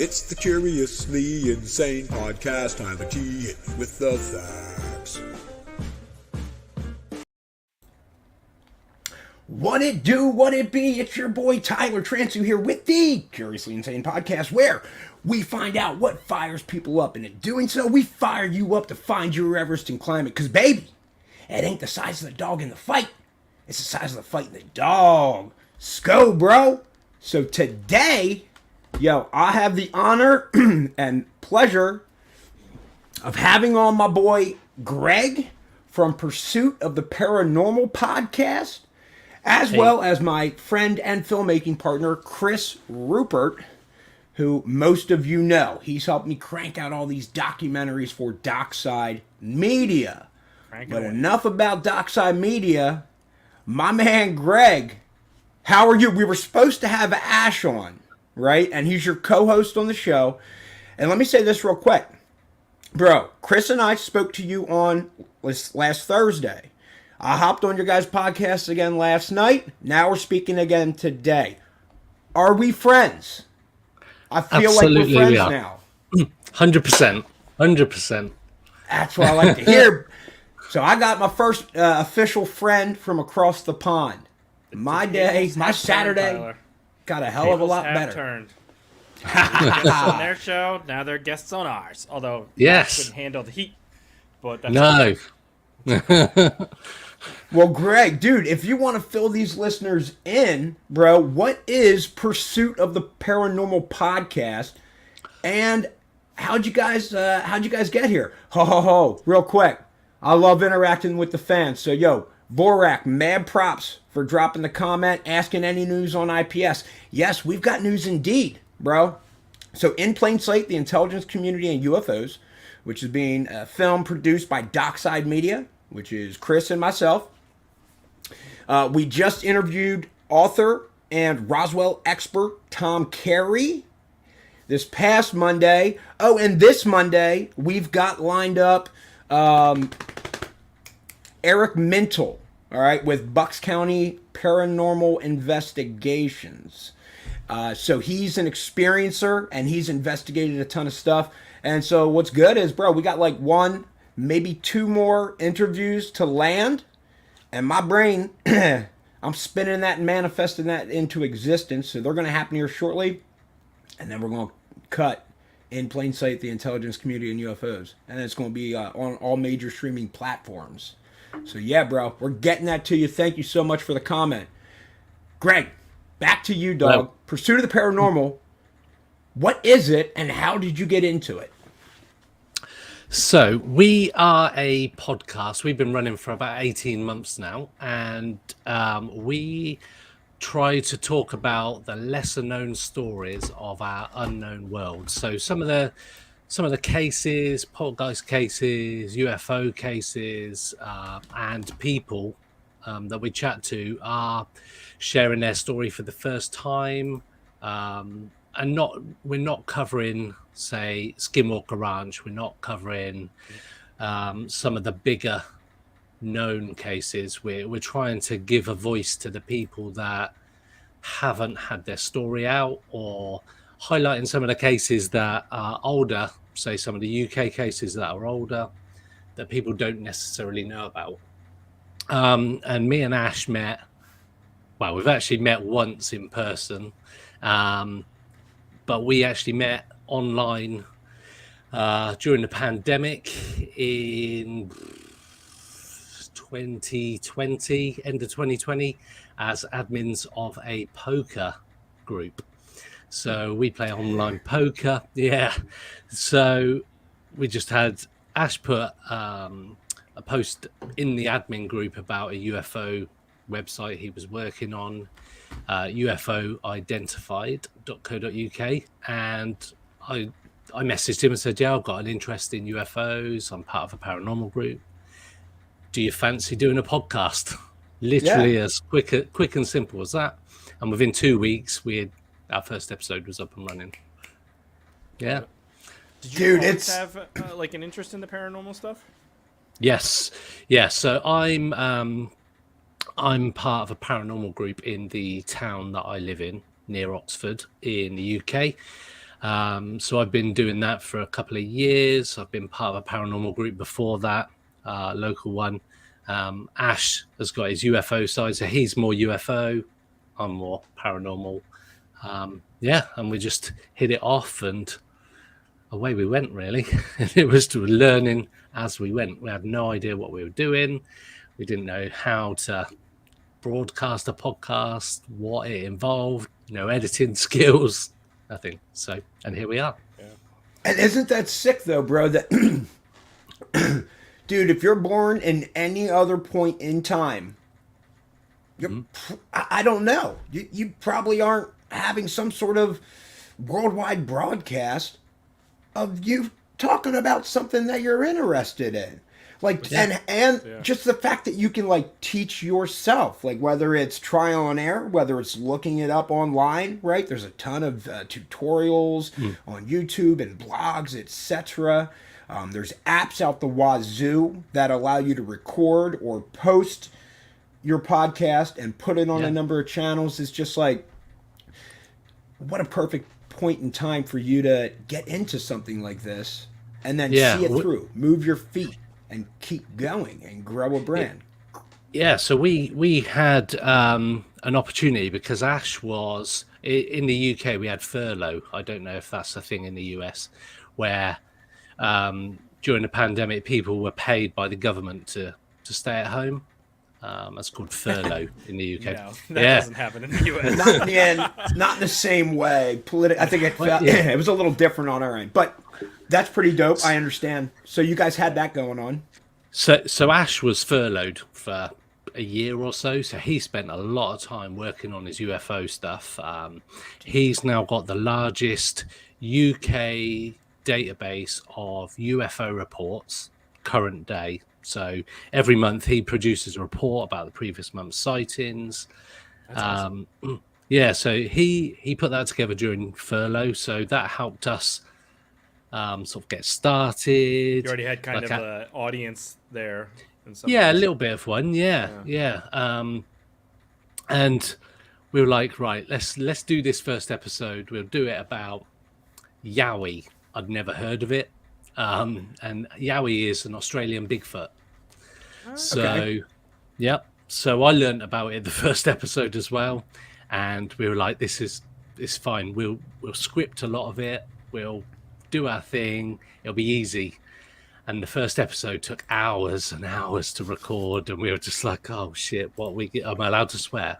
It's the Curiously Insane Podcast. Time to tee it with the facts. What it do, what it be, it's your boy Tyler Transu here with the Curiously Insane Podcast, where we find out what fires people up, and in doing so, we fire you up to find your Everest and climb it, because baby, it ain't the size of the dog in the fight, it's the size of the fight in the dog. Sco, bro. So today, I have the honor and pleasure of having on my boy Greg from Pursuit of the Paranormal Podcast, as well as my friend and filmmaking partner, Chris Rupert, who most of you know. He's helped me crank out all these documentaries for Dockside Media. But enough about Dockside Media. My man, Greg, how are you? We were supposed to have Ash on, right? And he's your co-host on the show. And let me say this real quick. Bro, Chris and I spoke to you on last Thursday. I hopped on your guys' podcast again last night. Now we're speaking again today. Are we friends? I feel Absolutely like we're friends now. 100%. 100%. That's what I like to hear. So I got my first official friend from across the pond. My day, my Saturday, got a hell of a lot better. Turned. Guests on their show, now they're guests on ours. Although yes, couldn't handle the heat. But that's no. Well, Greg, dude, if you want to fill these listeners in, bro, what is Pursuit of the Paranormal Podcast, and how'd you guys get here? Ho, real quick. I love interacting with the fans. So, Borak, mad props for dropping the comment, asking any news on IPS. Yes, we've got news indeed, bro. So, In Plain Sight, the intelligence community and UFOs, which is being filmed, produced by Dockside Media, which is Chris and myself. We just interviewed author and Roswell expert Tom Carey this past Monday. Oh, and this Monday, we've got lined up Eric Mintle, all right, with Bucks County Paranormal Investigations. So he's an experiencer, and he's investigated a ton of stuff. And so what's good is, bro, we got like one, maybe two more interviews to land. And my brain, I'm spinning that and manifesting that into existence. So they're going to happen here shortly. And then we're going to cut In Plain Sight, the intelligence community and UFOs. And it's going to be on all major streaming platforms. So yeah, bro, we're getting that to you. Thank you so much for the comment. Greg, back to you, dog. Hello. Pursuit of the Paranormal. What is it and how did you get into it? So we are a podcast. We've been running for about 18 months now, and we try to talk about the lesser known stories of our unknown world. So some of the cases, poltergeist cases, UFO cases, and people that we chat to are sharing their story for the first time, and we're not covering, say, Skinwalker Ranch. We're not covering some of the bigger known cases. We're trying to give a voice to the people that haven't had their story out, or highlighting some of the cases that are older, say some of the UK cases that are older, that people don't necessarily know about. And me and Ash met, well, we've actually met once in person, but we actually met online during the pandemic in 2020, end of 2020, as admins of a poker group. So we play online poker. Yeah. So we just had Ash put a post in the admin group about a UFO website he was working on, ufoidentified.co.uk, and I messaged him and said, I've got an interest in UFOs. I'm part of a paranormal group. Do you fancy doing a podcast? Literally as quick and simple as that. And within 2 weeks, our first episode was up and running. Yeah. Did you always have like an interest in the paranormal stuff? Yes. Yeah. So I'm part of a paranormal group in the town that I live in, near Oxford in the UK. So I've been doing that for a couple of years. I've been part of a paranormal group before that, local one. Ash has got his UFO side, so he's more UFO. I'm more paranormal. And we just hit it off and away we went, really. It was to learning as we went. We had no idea what we were doing. We didn't know how to broadcast a podcast, what it involved, no editing skills, nothing. So, and here we are. Yeah. And isn't that sick, though, bro? That dude, if you're born in any other point in time, I don't know. You probably aren't having some sort of worldwide broadcast of you talking about something that you're interested in. Like, just the fact that you can, like, teach yourself, like, whether it's trial and error, whether it's looking it up online, right? There's a ton of tutorials on YouTube and blogs, etc. There's apps out the wazoo that allow you to record or post your podcast and put it on a number of channels. It's just like, what a perfect point in time for you to get into something like this and then see it through, move your feet, and keep going and grow a brand. Yeah, so we had an opportunity because Ash was in the UK. We had furlough. I don't know if that's a thing in the US, where during the pandemic people were paid by the government to stay at home. That's called furlough in the UK. No, that doesn't happen in the US. Not in the same way. I think it was a little different on our end, but that's pretty dope. I understand. So you guys had that going on. So Ash was furloughed for a year or so. So he spent a lot of time working on his UFO stuff. He's now got the largest UK database of UFO reports current day. So every month he produces a report about the previous month's sightings. That's awesome. So he put that together during furlough. So that helped us sort of get started. You already had kind of an audience there. A little bit of one. And we were like, right, let's do this first episode. We'll do it about Yowie. I'd never heard of it. And Yowie is an Australian Bigfoot. So I learned about it the first episode as well, and we were like, it's fine. We'll script a lot of it. We'll do our thing. It'll be easy. And the first episode took hours and hours to record, and we were just like, oh shit, am I allowed to swear?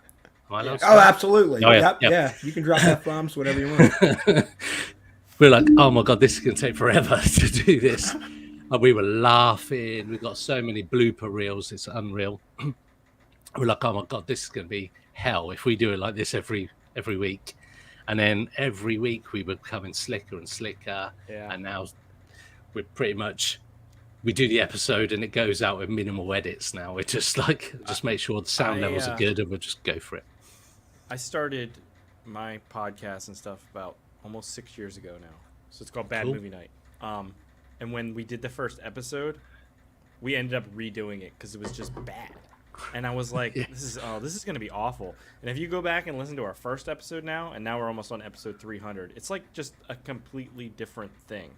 Am I allowed to swear? Oh, absolutely. Yeah. You can drop F-bombs, whatever you want. We're like, oh my god, this is going to take forever to do this. And we were laughing. We got so many blooper reels. It's unreal. We're like, oh my god, this is going to be hell if we do it like this every week. And then every week we were becoming slicker and slicker. Yeah. And now we're pretty much, we do the episode and it goes out with minimal edits now. We're just like, make sure the sound levels are good and we'll just go for it. I started my podcast and stuff about almost 6 years ago now. So it's called Bad Movie Night. And when we did the first episode, we ended up redoing it because it was just bad. And I was like, this is going to be awful. And if you go back and listen to our first episode now, and now we're almost on episode 300, it's like just a completely different thing.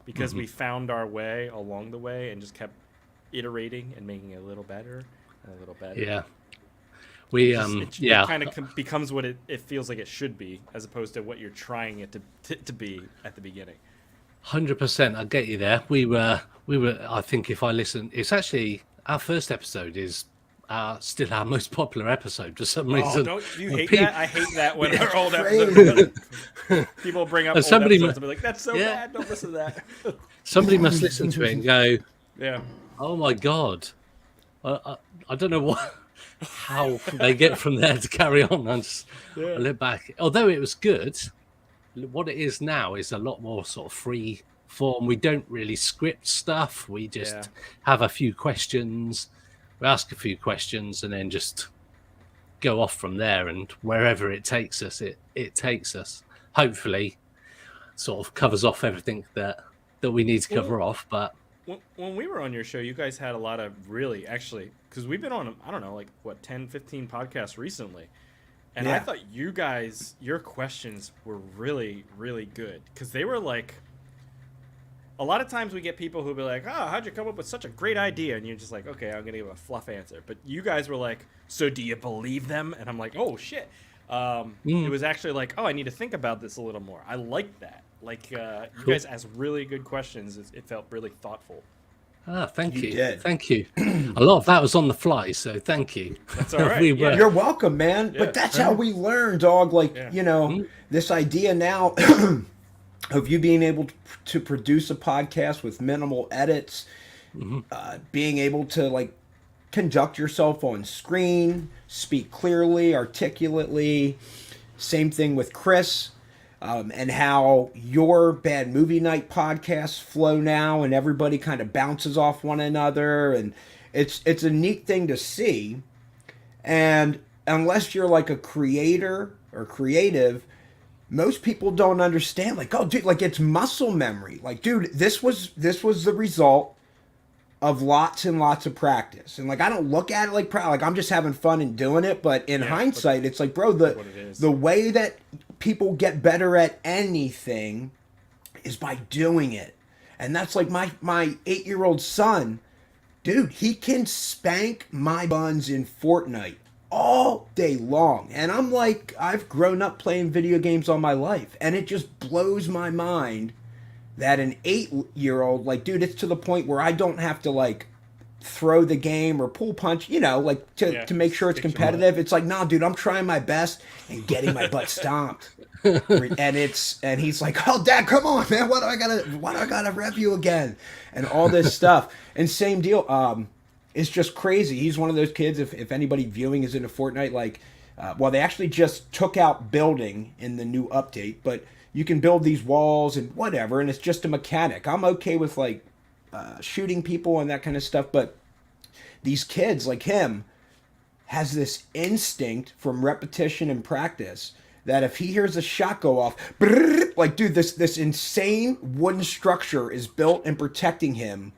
Because we found our way along the way and just kept iterating and making it a little better and a little better. Yeah. It kind of becomes what it feels like it should be, as opposed to what you're trying it to be at the beginning. 100%. I get you there. We were. I think if I listen, it's actually our first episode is still our most popular episode for some reason. Oh, don't you hate that? I hate that when our old episodes. People bring up old episodes and be like, "That's so bad. Don't listen to that." Somebody must listen to it and go, "Yeah, oh my god, I don't know how they get from there to carry on." And just look back, although it was good. What it is now is a lot more sort of free form. We don't really script stuff. We just have a few questions. We ask a few questions and then just go off from there. And wherever it takes us, it takes us. Hopefully, sort of covers off everything that we need to cover off. But when we were on your show, you guys had a lot of really, actually, because we've been on, I don't know, like 10, 15 podcasts recently. And I thought you guys, your questions were really, really good. Because they were like, a lot of times we get people who'll be like, oh, how'd you come up with such a great idea? And you're just like, okay, I'm going to give a fluff answer. But you guys were like, so do you believe them? And I'm like, oh, shit. It was actually like, oh, I need to think about this a little more. I like that. Like, you guys asked really good questions. It felt really thoughtful. Ah, thank you. did. Thank you. A lot of that was on the fly, so thank you. That's all right. You're welcome, man. Yeah. But that's how we learn, dog. Like, this idea now of you being able to produce a podcast with minimal edits, being able to, like, conduct yourself on screen, speak clearly, articulately. Same thing with Chris. And how your Bad Movie Night podcasts flow now, and everybody kind of bounces off one another, and it's a neat thing to see. And unless you're like a creator or creative, most people don't understand. Like, oh, dude, like it's muscle memory. Like, dude, this was the result of lots and lots of practice. And like, I don't look at it like I'm just having fun and doing it. But in hindsight, it's like, bro, the way that people get better at anything is by doing it. And that's like my 8-year-old son, dude, he can spank my buns in Fortnite all day long. And I'm like, I've grown up playing video games all my life, and it just blows my mind that an 8-year-old, like, dude, it's to the point where I don't have to like throw the game or pull punch, like to make sure it's competitive. It's like, nah, dude, I'm trying my best and getting my butt stomped. and he's like, oh, Dad, come on, man, why do I gotta rep you again, and all this stuff. And same deal. It's just crazy. He's one of those kids, if anybody viewing is into Fortnite, like, well, they actually just took out building in the new update, but you can build these walls and whatever, and it's just a mechanic. I'm okay with like shooting people and that kind of stuff, but these kids like him has this instinct from repetition and practice that if he hears a shot go off, like, dude, this insane wooden structure is built and protecting him.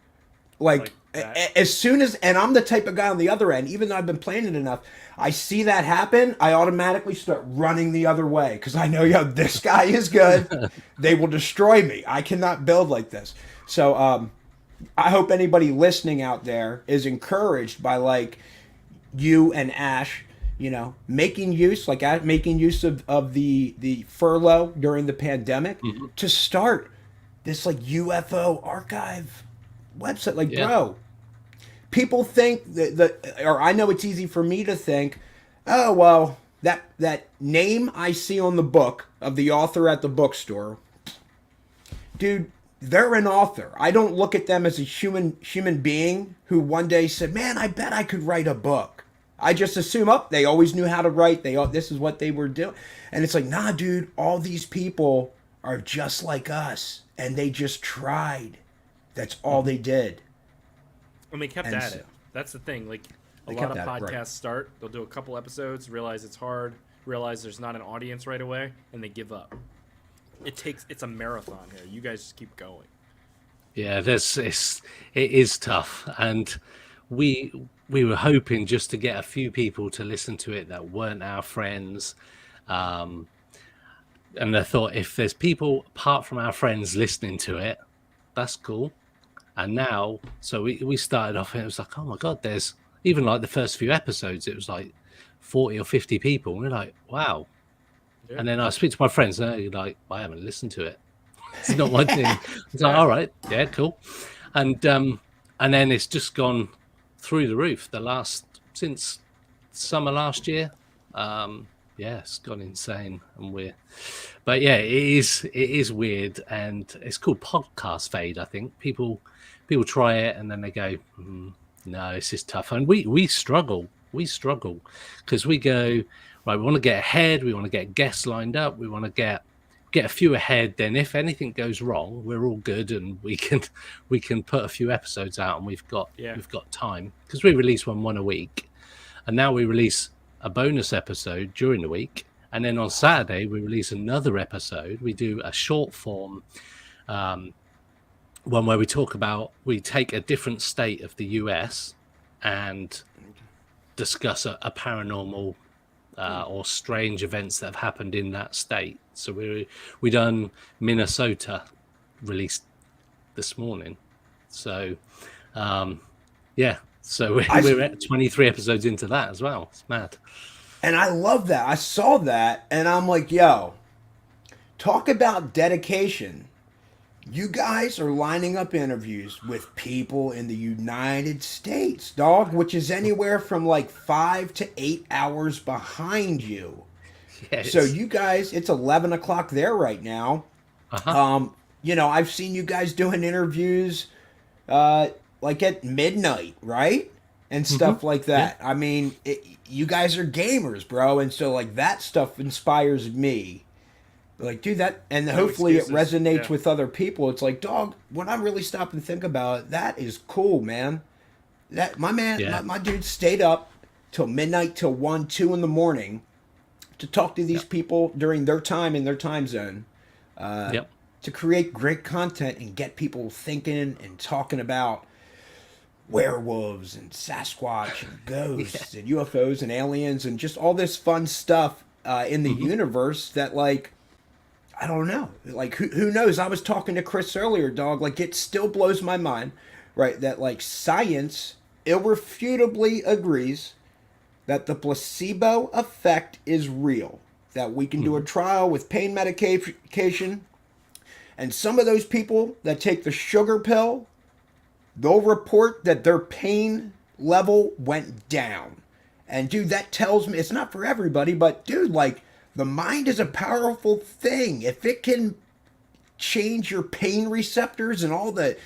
Like as soon as, and I'm the type of guy on the other end, even though I've been playing it enough, I see that happen, I automatically start running the other way because I know, this guy is good. They will destroy me. I cannot build like this. So I hope anybody listening out there is encouraged by like you and Ash, making use of the furlough during the pandemic to start this like UFO archive website. Like, bro, people think or I know it's easy for me to think, oh, well, that name I see on the book of the author at the bookstore, dude, they're an author. I don't look at them as a human being who one day said, man, I bet I could write a book. I just assume, they always knew how to write. This is what they were doing. And it's like, nah, dude, all these people are just like us, and they just tried. That's all they did. And they kept at it. That's the thing. Like, a lot of podcasts start, they'll do a couple episodes, realize it's hard, realize there's not an audience right away, and they give up. It's a marathon here. You guys just keep going. Yeah, it is tough, and we were hoping just to get a few people to listen to it that weren't our friends, and I thought if there's people apart from our friends listening to it, that's cool. And now, so we started off and it was like, oh my god, there's even like the first few episodes, it was like 40 or 50 people, and we're like, wow. Yeah. And then I speak to my friends and they're like, I haven't listened to it. It's not my thing. It's like, all right, yeah, cool. And then it's just gone through the roof since summer last year. It's gone insane, but yeah, it is weird, and it's called podcast fade. I think people try it and then they go, no, this is tough, and we struggle because we go, right, we want to get ahead, we want to get guests lined up, we want to get a few ahead, then if anything goes wrong, we're all good and we can put a few episodes out, and we've got time, because we release one a week, and now we release a bonus episode during the week, and then on Saturday we release another episode. We do a short form one where we take a different state of the US and discuss a paranormal or strange events that have happened in that state. So we done Minnesota, released this morning. So yeah, so we're at 23 episodes into that as well. It's mad. And I love that. I saw that, and I'm like, yo, talk about dedication. You guys are lining up interviews with people in the United States, dog, which is anywhere from like 5 to 8 hours behind you. Yes. So you guys, it's 11 o'clock there right now. You know, I've seen you guys doing interviews like at midnight, right? And stuff like that. Yeah. I mean, you guys are gamers, bro. And so like that stuff inspires me. Like, dude, that, and hopefully it resonates with other people. It's like, dog, when I really stop and think about it, that is cool, man. That my man, my dude stayed up till midnight, till 1, 2 in the morning to talk to these people during their time in their time zone, to create great content and get people thinking and talking about werewolves and Sasquatch and ghosts and UFOs and aliens and just all this fun stuff in the universe that, like, I don't know. Like, who knows? I was talking to Chris earlier, dog. Like, it still blows my mind, right? That, like, science irrefutably agrees that the placebo effect is real. That we can do a trial with pain medication. And some of those people that take the sugar pill, they'll report that their pain level went down. And, dude, that tells me, it's not for everybody, but, dude, like, the mind is a powerful thing. If it can change your pain receptors and all the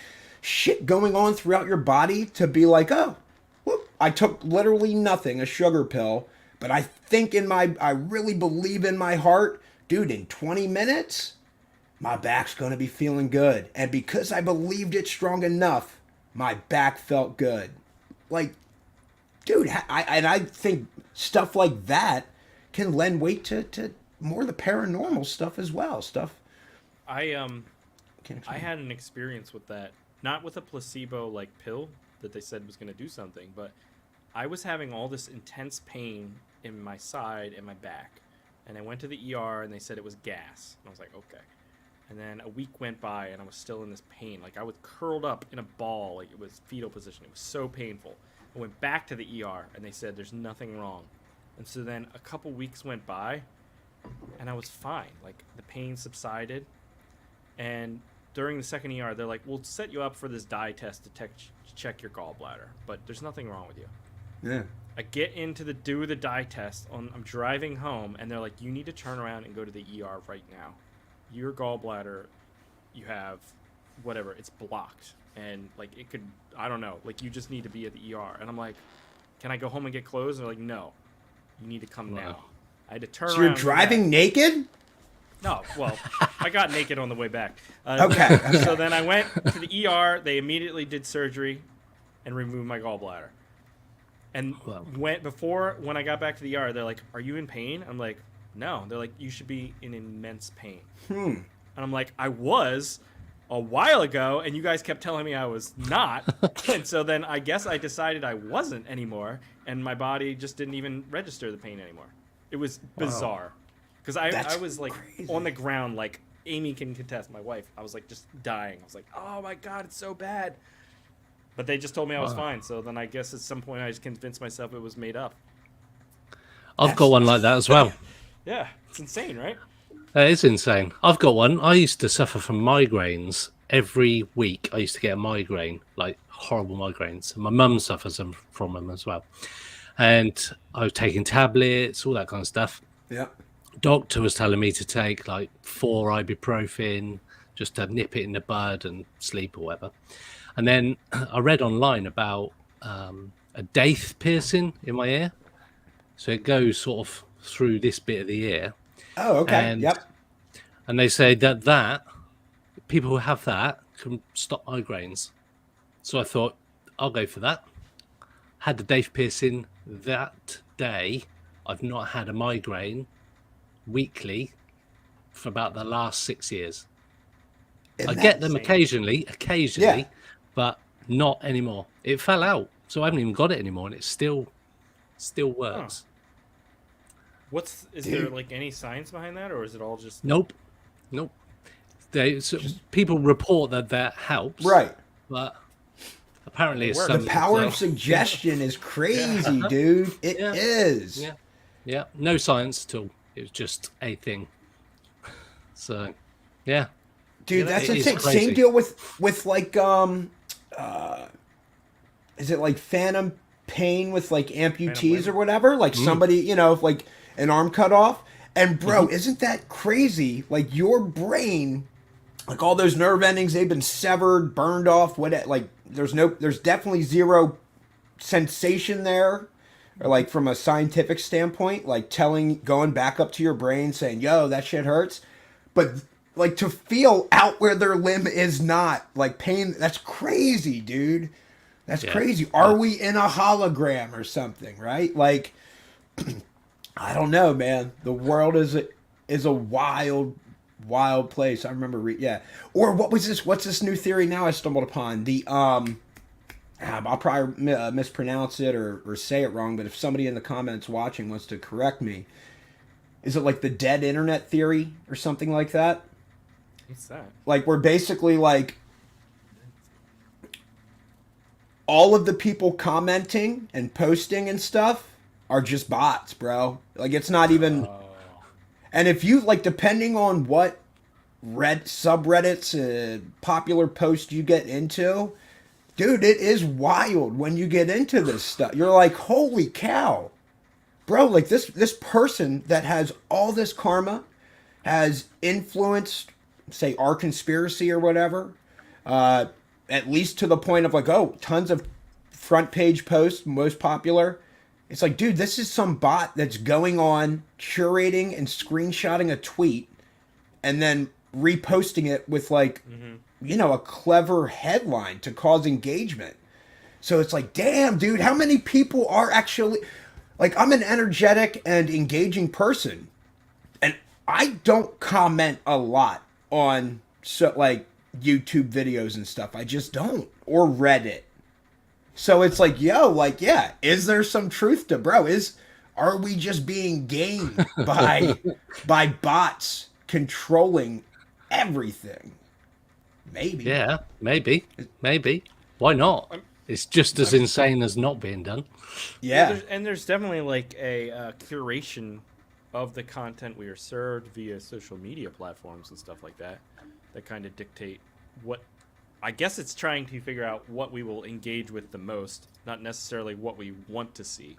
shit going on throughout your body to be like, oh, whoop, I took literally nothing, a sugar pill, but I think I really believe in my heart, dude, in 20 minutes, my back's going to be feeling good. And because I believed it strong enough, my back felt good. Like, dude, I think stuff like that can lend weight to more of the paranormal stuff as well. I had an experience with that, not with a placebo like pill that they said was going to do something, but I was having all this intense pain in my side and my back, and I went to the ER and they said it was gas, and I was like, okay. And then a week went by and I was still in this pain, like I was curled up in a ball, like it was fetal position. It was so painful. I went back to the ER and they said there's nothing wrong. And so then a couple weeks went by, and I was fine. Like, the pain subsided. And during the second ER, they're like, we'll set you up for this dye test to check your gallbladder. But there's nothing wrong with you. Yeah. I get into do the dye test. I'm driving home, and they're like, you need to turn around and go to the ER right now. Your gallbladder, you have whatever, it's blocked. And, like, it could, I don't know. Like, you just need to be at the ER. And I'm like, can I go home and get clothes? And they're like, no. You need to come now. I had to turn around. So you're driving naked? No, well, I got naked on the way back. Okay. So then I went to the ER. They immediately did surgery and removed my gallbladder. And when I got back to the ER, they're like, are you in pain? I'm like, no. They're like, you should be in immense pain. And I'm like, I was a while ago, and you guys kept telling me I was not. And so then I guess I decided I wasn't anymore, and my body just didn't even register the pain anymore. It was bizarre. Because I was like crazy. On the ground, like Amy can contest, my wife. I was like just dying. I was like, oh my God, it's so bad. But they just told me I was fine. So then I guess at some point I just convinced myself it was made up. I've got one like that as well. Yeah, it's insane, right? That is insane. I've got one. I used to suffer from migraines. Every week I used to get a migraine, like horrible migraines. My mum suffers from them as well. And I was taking tablets, all that kind of stuff. Yeah. Doctor was telling me to take like 4 ibuprofen just to nip it in the bud and sleep or whatever. And then I read online about a daith piercing in my ear. So it goes sort of through this bit of the ear. Oh, okay. And they say that people who have that can stop migraines. So I thought, I'll go for that. Had the daith piercing that day. I've not had a migraine weekly for about the last 6 years. I get them occasionally, but not anymore. It fell out, so I haven't even got it anymore, and it still works. Is there like any science behind that, or is it all just Nope. People report that helps, Right. but apparently it's works. The something. power of suggestion is crazy, dude. It is. Yeah, no science at all. It was just a thing. So, yeah. Dude, that's it is insane. crazy. Same deal with like is it like phantom pain with like amputees or whatever? Like somebody, you know, like an arm cut off. And bro, isn't that crazy? Like your brain, like all those nerve endings, they've been severed, burned off. Like there's definitely zero sensation there, or like from a scientific standpoint, like going back up to your brain saying, "Yo, that shit hurts," but like to feel out where their limb is not like pain. That's crazy, dude. That's crazy. Are we in a hologram or something? Right? Like, I don't know, man. The world is a wild place. I remember, Or what was this? What's this new theory now I stumbled upon? The I'll probably mispronounce it or say it wrong, but if somebody in the comments watching wants to correct me, is it like the dead internet theory or something like that? What's that? Like we're basically like all of the people commenting and posting and stuff are just bots, bro. Like it's not even. And if you like, depending on what subreddits, popular posts you get into, dude, it is wild when you get into this stuff. You're like, holy cow, bro! Like this person that has all this karma has influenced, say, our conspiracy or whatever. At least to the point of like, oh, tons of front page posts, most popular. It's like, dude, this is some bot that's going on, curating and screenshotting a tweet, and then reposting it with like, you know, a clever headline to cause engagement. So it's like, damn, dude, how many people are actually like, I'm an energetic and engaging person, and I don't comment a lot on like YouTube videos and stuff. I just don't. Or Reddit. So it's like, yo, like, yeah, is there some truth to, bro? Are we just being gamed by bots controlling everything? Maybe. Yeah, maybe. Why not? It's just as insane as not being done. Yeah. There's definitely like a curation of the content we are served via social media platforms and stuff like that kind of dictate what. I guess it's trying to figure out what we will engage with the most, not necessarily what we want to see.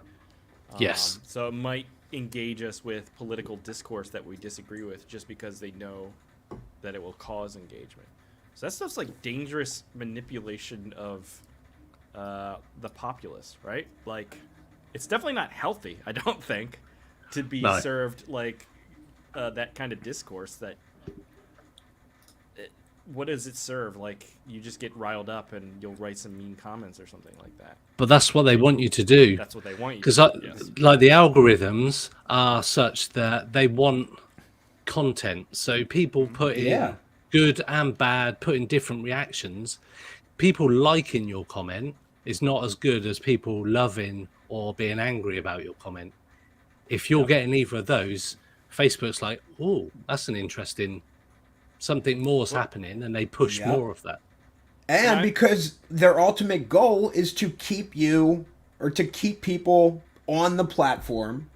Yes. So it might engage us with political discourse that we disagree with just because they know that it will cause engagement. So that stuff's like dangerous manipulation of the populace, right? Like, it's definitely not healthy, I don't think, to be served like that kind of discourse that... What does it serve? Like, you just get riled up and you'll write some mean comments or something like that. But that's what they want you to do. That's what they want you to do. Because, like, the algorithms are such that they want content. So people put in good and bad, put in different reactions. People liking your comment is not as good as people loving or being angry about your comment. If you're getting either of those, Facebook's like, oh, that's an interesting... Something more is happening, and they push more of that. And because their ultimate goal is to keep you, or to keep people on the platform,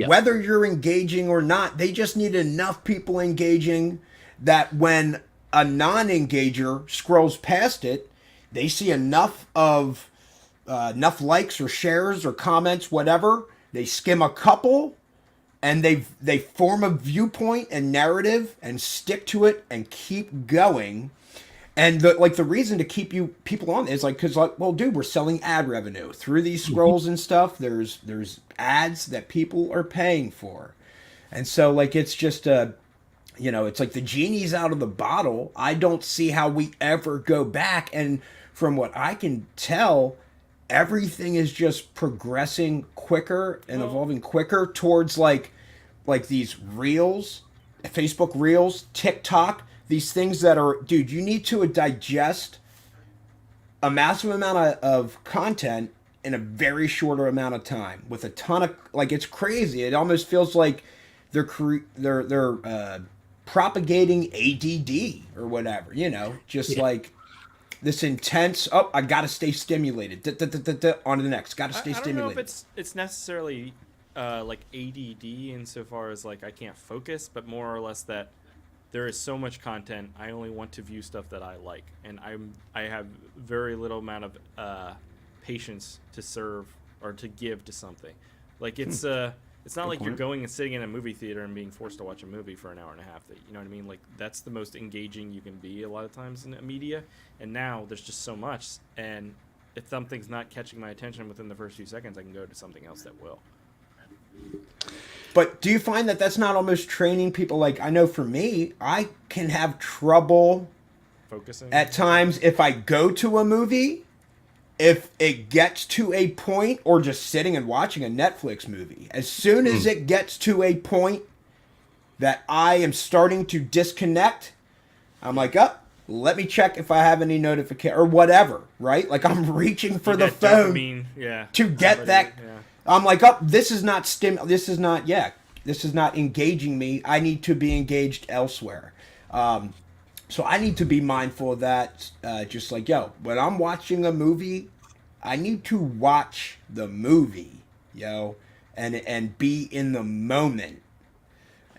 whether you're engaging or not. They just need enough people engaging that when a non-engager scrolls past it, they see enough likes or shares or comments, whatever. They skim a couple. And they form a viewpoint and narrative and stick to it and keep going. And the reason to keep people on is like, because like, well, dude, we're selling ad revenue through these scrolls and stuff. There's ads that people are paying for. And so like, it's just it's like the genie's out of the bottle. I don't see how we ever go back. And from what I can tell, everything is just progressing quicker and evolving quicker towards like these reels, Facebook reels, TikTok, these things that are, dude, you need to digest a massive amount of content in a very shorter amount of time with a ton of, like, it's crazy. It almost feels like they're propagating ADD or whatever, you know, just like this intense, oh, I gotta stay stimulated, on to the next, gotta stay stimulated. I don't know if it's necessarily like ADD insofar as like I can't focus, but more or less that there is so much content, I only want to view stuff that I like, and I have very little amount of patience to serve or to give to something. Like it's not like you're going and sitting in a movie theater and being forced to watch a movie for an hour and a half. That, you know what I mean? Like that's the most engaging you can be a lot of times in media. And now there's just so much, and if something's not catching my attention within the first few seconds, I can go to something else that will. But do you find that that's not almost training people? Like, I know for me, I can have trouble focusing at times if I go to a movie, if it gets to a point, or just sitting and watching a Netflix movie. As soon as it gets to a point that I am starting to disconnect, I'm like, let me check if I have any notification or whatever, right? Like I'm reaching for the phone to get that. Yeah. I'm like, this is not this is not engaging me. I need to be engaged elsewhere. So I need to be mindful of that. Just like, when I'm watching a movie, I need to watch the movie, and be in the moment.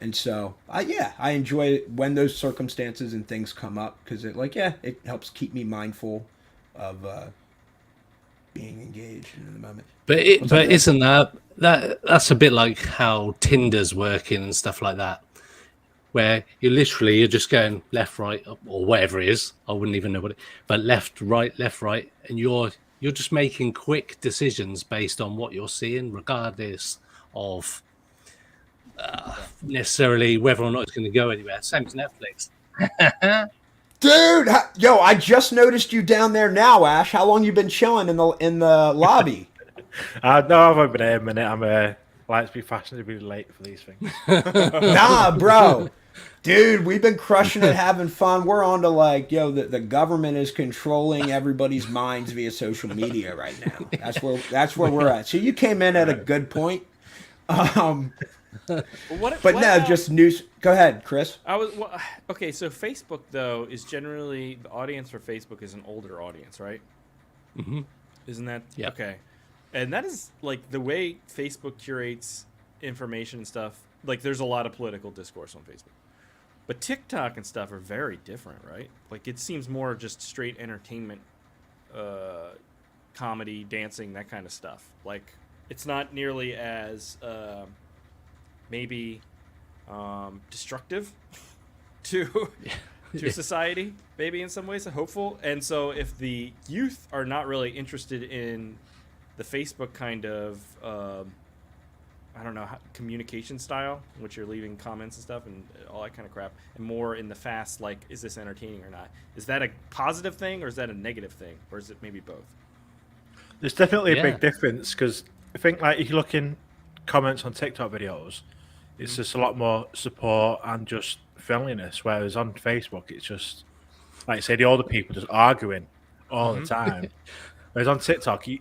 And so, I enjoy it when those circumstances and things come up, because it helps keep me mindful of being engaged in the moment. But isn't that's a bit like how Tinder's working and stuff like that, where you're just going left, right, or whatever it is. I wouldn't even know what but left, right, and you're just making quick decisions based on what you're seeing, regardless of necessarily whether or not it's going to go anywhere. Same as Netflix. Dude, I just noticed you down there now, Ash. How long you been chilling in the lobby? No, I've only been here a minute. I'm like to be fashionably late for these things. Nah, bro. Dude, we've been crushing it, having fun. We're on to the government is controlling everybody's minds via social media right now. That's where we're at. So you came in at a good point. Just news. Go ahead, Chris. Okay. So Facebook though is generally the audience for Facebook is an older audience, right? Mm-hmm. Isn't that yep. Okay? And that is like the way Facebook curates information and stuff. Like, there's a lot of political discourse on Facebook, but TikTok and stuff are very different, right? Like, it seems more just straight entertainment, comedy, dancing, that kind of stuff. Like, it's not nearly as maybe destructive to society, maybe in some ways, hopeful. And so if the youth are not really interested in the Facebook kind of communication style, in which you're leaving comments and stuff and all that kind of crap, and more in the fast, like, is this entertaining or not? Is that a positive thing or is that a negative thing, or is it maybe both? There's definitely a big difference, because I think, like, if you look in comments on TikTok videos, it's just a lot more support and just friendliness, whereas on Facebook it's just, like I say, the older people just arguing all the time. Whereas on TikTok, you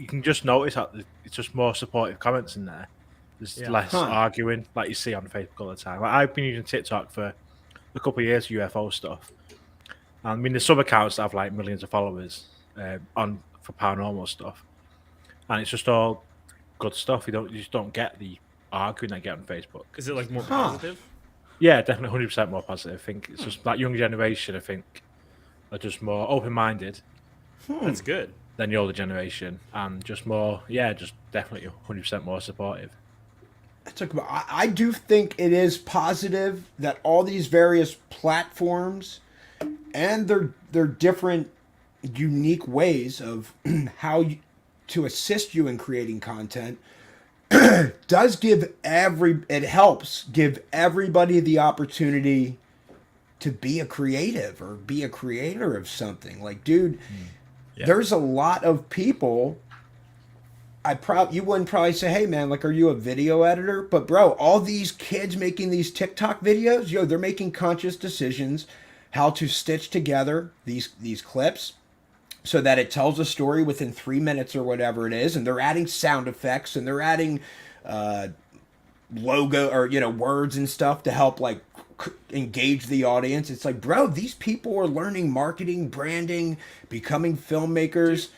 can just notice that it's just more supportive comments in there. There's less arguing like you see on Facebook all the time. Like, I've been using TikTok for a couple of years for UFO stuff. I mean, there's some accounts that have like millions of followers for paranormal stuff, and it's just all good stuff. You just don't get the arguing I get on Facebook. Is it like more positive? Yeah, definitely 100% more positive. I think it's just that young generation, I think, are just more open-minded. That's good. Than the older generation, and just more, just definitely 100% more supportive. I do think it is positive that all these various platforms and their different unique ways of to assist you in creating content does helps give everybody the opportunity to be a creative or be a creator of something. Like, dude, there's a lot of people. You wouldn't probably say, hey man, like, are you a video editor? But bro, all these kids making these TikTok videos, they're making conscious decisions how to stitch together these clips so that it tells a story within 3 minutes or whatever it is, and they're adding sound effects and they're adding logo or words and stuff to help like engage the audience. It's like, bro, these people are learning marketing, branding, becoming filmmakers.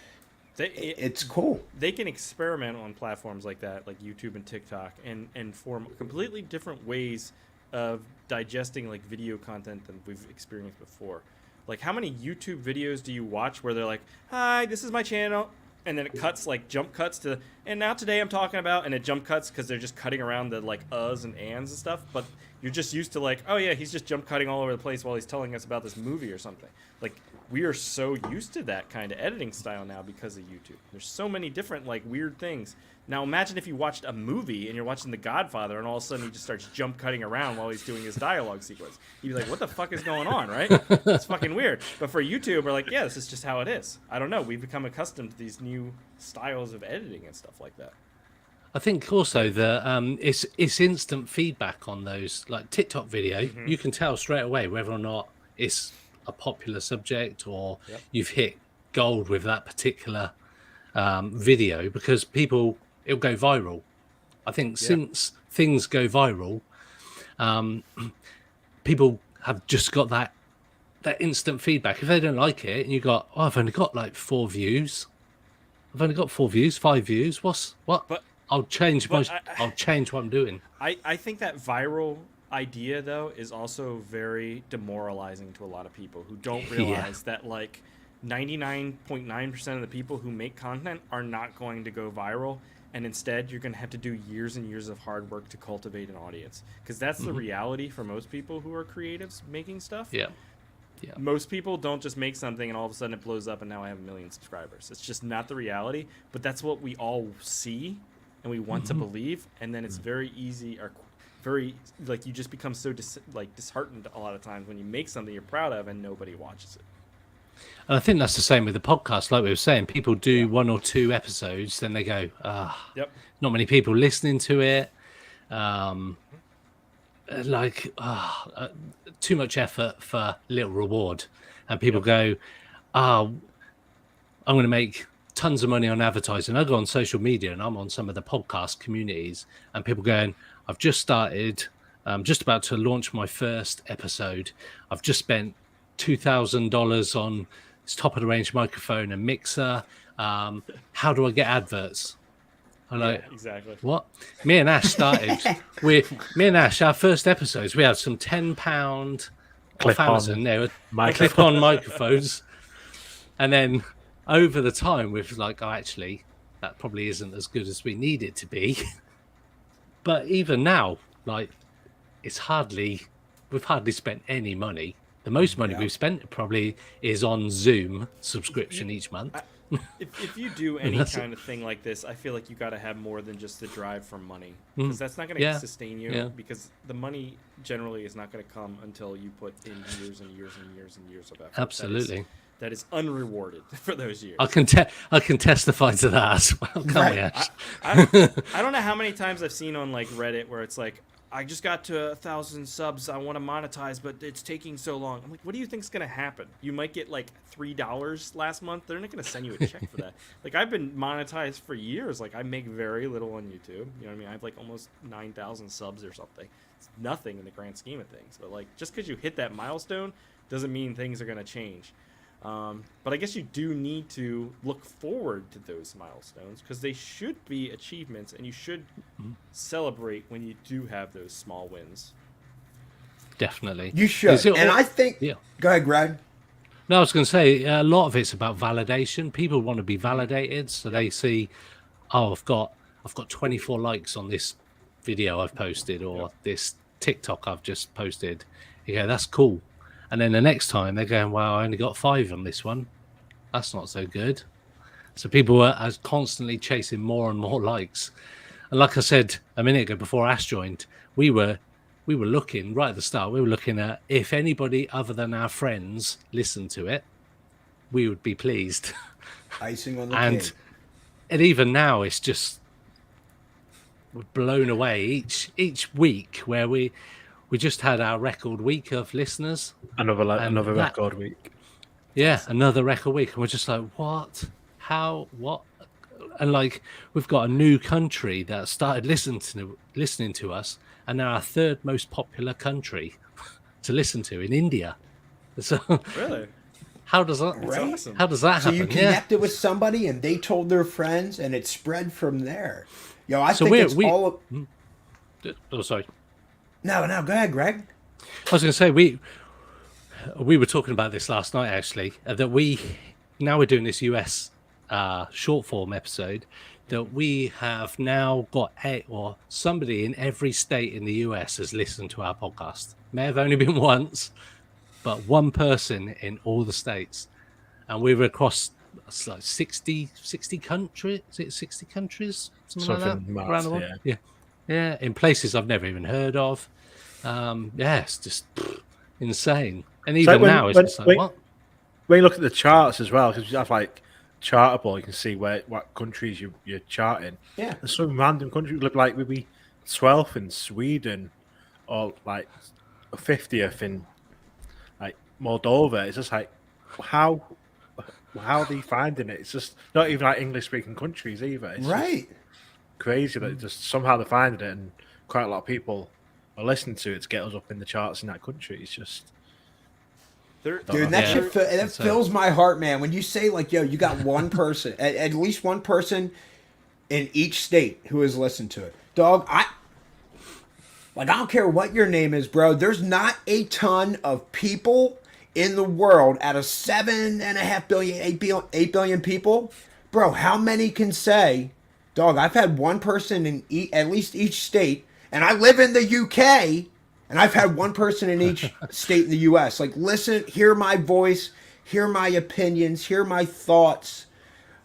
It's cool. They can experiment on platforms like that, like YouTube and TikTok, and form completely different ways of digesting like video content than we've experienced before. Like, how many YouTube videos do you watch where they're like, "Hi, this is my channel," and then it cuts, like jump cuts to, and now today I'm talking about, and it jump cuts because they're just cutting around the like uhs and ands and stuff. But you're just used to like, oh yeah, he's just jump cutting all over the place while he's telling us about this movie or something. Like, we are so used to that kind of editing style now because of YouTube. There's so many different like weird things. Now imagine if you watched a movie and you're watching The Godfather and all of a sudden he just starts jump cutting around while he's doing his dialogue sequence. You'd be like, what the fuck is going on, right? It's fucking weird. But for YouTube, we're like, yeah, this is just how it is. I don't know. We've become accustomed to these new styles of editing and stuff like that. I think also that it's instant feedback on those, like TikTok video. Mm-hmm. You can tell straight away whether or not it's a popular subject or you've hit gold with that particular video, because it'll go viral. I think since things go viral, people have just got that instant feedback. If they don't like it and you got, I've only got like 4 views. I've only got 4 views, 5 views. What? But I'll change I'll change what I'm doing. I think that viral idea though is also very demoralizing to a lot of people who don't realize that like 99.9% of the people who make content are not going to go viral, and instead you're going to have to do years and years of hard work to cultivate an audience, because that's the reality for most people who are creatives making stuff. Most people don't just make something and all of a sudden it blows up and now I have 1 million subscribers. It's just not the reality, but that's what we all see and we want to believe, and then it's very easy or very like you just become so disheartened a lot of times when you make something you're proud of and nobody watches it. And I think that's the same with the podcast. Like we were saying, people do 1 or 2 episodes, then they go, not many people listening to it. Too much effort for little reward. And people go, I'm going to make tons of money on advertising. I go on social media and I'm on some of the podcast communities, and people going, I've just started, I'm just about to launch my first episode. I've just spent $2,000 on this top of the range microphone and mixer. How do I get adverts? I'm like, exactly. What? Me and Ash started our first episodes, we had some £10 off Amazon. They were clip-on microphones. And then over the time, we've like, actually, that probably isn't as good as we need it to be. But even now, like, we've hardly spent any money. The most money we've spent probably is on Zoom subscription each month. If you do any kind of thing like this, I feel like you got to have more than just the drive for money, because that's not going to sustain you, because the money generally is not going to come until you put in years and years and years and years of effort. Absolutely. That is unrewarded for those years. I can testify to that as well. I don't know how many times I've seen on like Reddit where it's like, I just got to 1,000 subs. I want to monetize, but it's taking so long. I'm like, what do you think's gonna happen? You might get like $3 last month. They're not gonna send you a check for that. Like, I've been monetized for years. Like, I make very little on YouTube. You know what I mean? I have like almost 9,000 subs or something. It's nothing in the grand scheme of things. But like, just because you hit that milestone doesn't mean things are gonna change. But I guess you do need to look forward to those milestones, because they should be achievements, and you should celebrate when you do have those small wins. Definitely. You should. And I think... Yeah. Go ahead, Greg. No, I was going to say, a lot of it's about validation. People want to be validated, so they see, I've got 24 likes on this video I've posted, or this TikTok I've just posted. Yeah, that's cool. And then the next time they're going, well, I only got 5 on this one. That's not so good. So people are constantly chasing more and more likes. And like I said a minute ago before Ash joined, we were looking right at the start. We were looking at if anybody other than our friends listened to it, we would be pleased. Icing on the cake. And even now, it's just we're blown away each week where we just had our record week of listeners. Another record week. Yeah, another record week, and we're just like, what? How? What? And like, we've got a new country that started listening to us, and they're our third most popular country to listen to in India. So Really? how does that? That's Right? awesome. How does that So happen? you connected with somebody, and they told their friends, and it spread from there. Yo, I So think it's all. Yeah. Oh, sorry. No, go ahead, Greg. I was going to say we were talking about this last night actually. That now we're doing this US short form episode. That we have now got somebody in every state in the US has listened to our podcast. May have only been once, but one person in all the states, and we were across like 60 countries. Is it 60 countries? Something like that mad, around the world. Yeah, in places I've never even heard of. It's just insane. And even now, it's just like, what? When you look at the charts as well, because you have like Chartable, you can see what countries you're charting. Yeah. And some random countries look like maybe 12th in Sweden, or like 50th in like Moldova. It's just like, how are they finding it? It's just not even like English speaking countries either. It's Right. crazy that just somehow they're finding it, and quite a lot of people are listening to it to get us up in the charts in that country. It's just, Dude, that shit that fills my heart, man. When you say like, yo, you got one person, at least one person in each state who has listened to it. Dog, I don't care what your name is, bro. There's not a ton of people in the world out of 7.5 billion, 8 billion people. Bro, how many can say, dog, I've had one person in at least each state, and I live in the UK, and I've had one person in each state in the US. Like, listen, hear my voice, hear my opinions, hear my thoughts.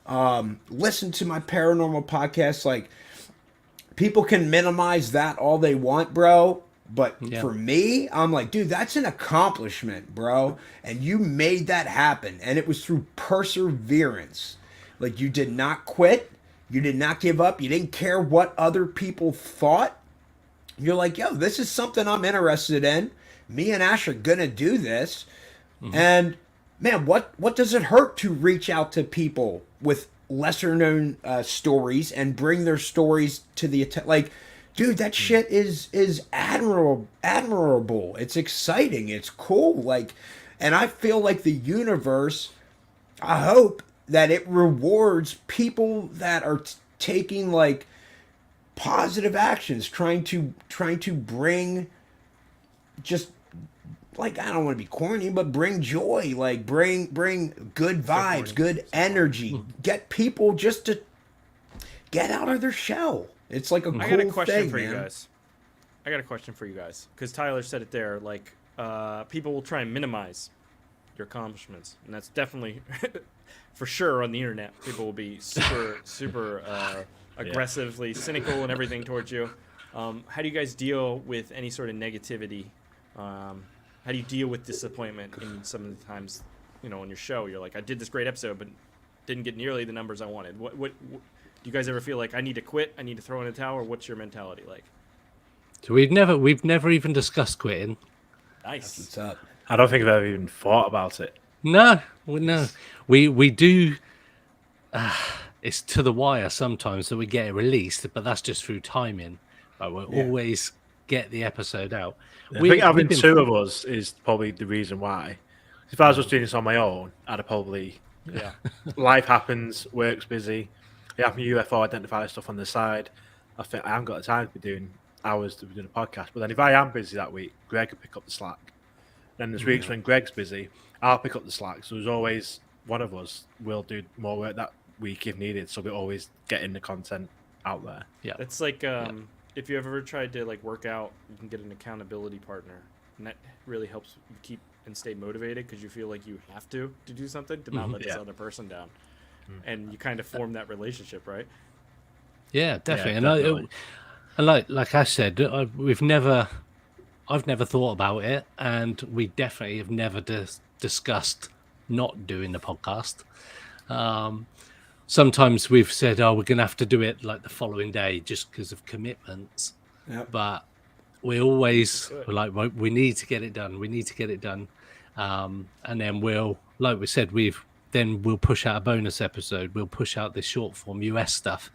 Listen to my paranormal podcast. Like, people can minimize that all they want, bro. But for me, I'm like, dude, that's an accomplishment, bro. And you made that happen. And it was through perseverance. Like, you did not quit. You did not give up. You didn't care what other people thought. You're like, yo, this is something I'm interested in. Me and Ash are going to do this. Mm-hmm. And, man, what does it hurt to reach out to people with lesser known stories and bring their stories to the like, dude, that shit is admirable. It's exciting. It's cool. Like, and I feel like the universe, I hope that it rewards people that are taking like positive actions, trying to bring just like, I don't want to be corny, but bring joy, like bring good vibes, good energy, get people just to get out of their shell. It's like a cool thing. I got a question for you guys. Because Tyler said it there. Like, people will try and minimize your accomplishments, and that's definitely for sure on the internet. People will be super aggressively cynical and everything towards you. How do you guys deal with any sort of negativity? How do you deal with disappointment in some of the times, on your show? You're like, I did this great episode, but didn't get nearly the numbers I wanted. What do you guys ever feel like I need to quit? I need to throw in a towel? Or what's your mentality like? So we've never even discussed quitting. Nice. What's up? I don't think I've ever even thought about it. No. We do. It's to the wire sometimes that we get it released, but that's just through timing. Like, we'll always get the episode out. I think having two of us is probably the reason why. If I was just doing this on my own, I'd have probably life happens, work's busy. I have my UFO identifier stuff on the side. I think I haven't got the time to be doing hours to be doing a podcast. But then if I am busy that week, Greg will pick up the slack. Then there's weeks when Greg's busy, I'll pick up the slack. So there's always one of us will do more work that week if needed. So we're always getting the content out there. Yeah, it's like if you ever tried to like work out, you can get an accountability partner, and that really helps you keep and stay motivated because you feel like you have to do something to not let this other person down, and you kind of form that relationship, right? Yeah, definitely. Yeah, definitely. And like I said, I've never thought about it, and we definitely have never discussed not doing the podcast. Sometimes we've said, we're going to have to do it like the following day just because of commitments. Yep. But we always like, we need to get it done. We need to get it done. And then we'll like we said, we'll push out a bonus episode. We'll push out this short form US stuff,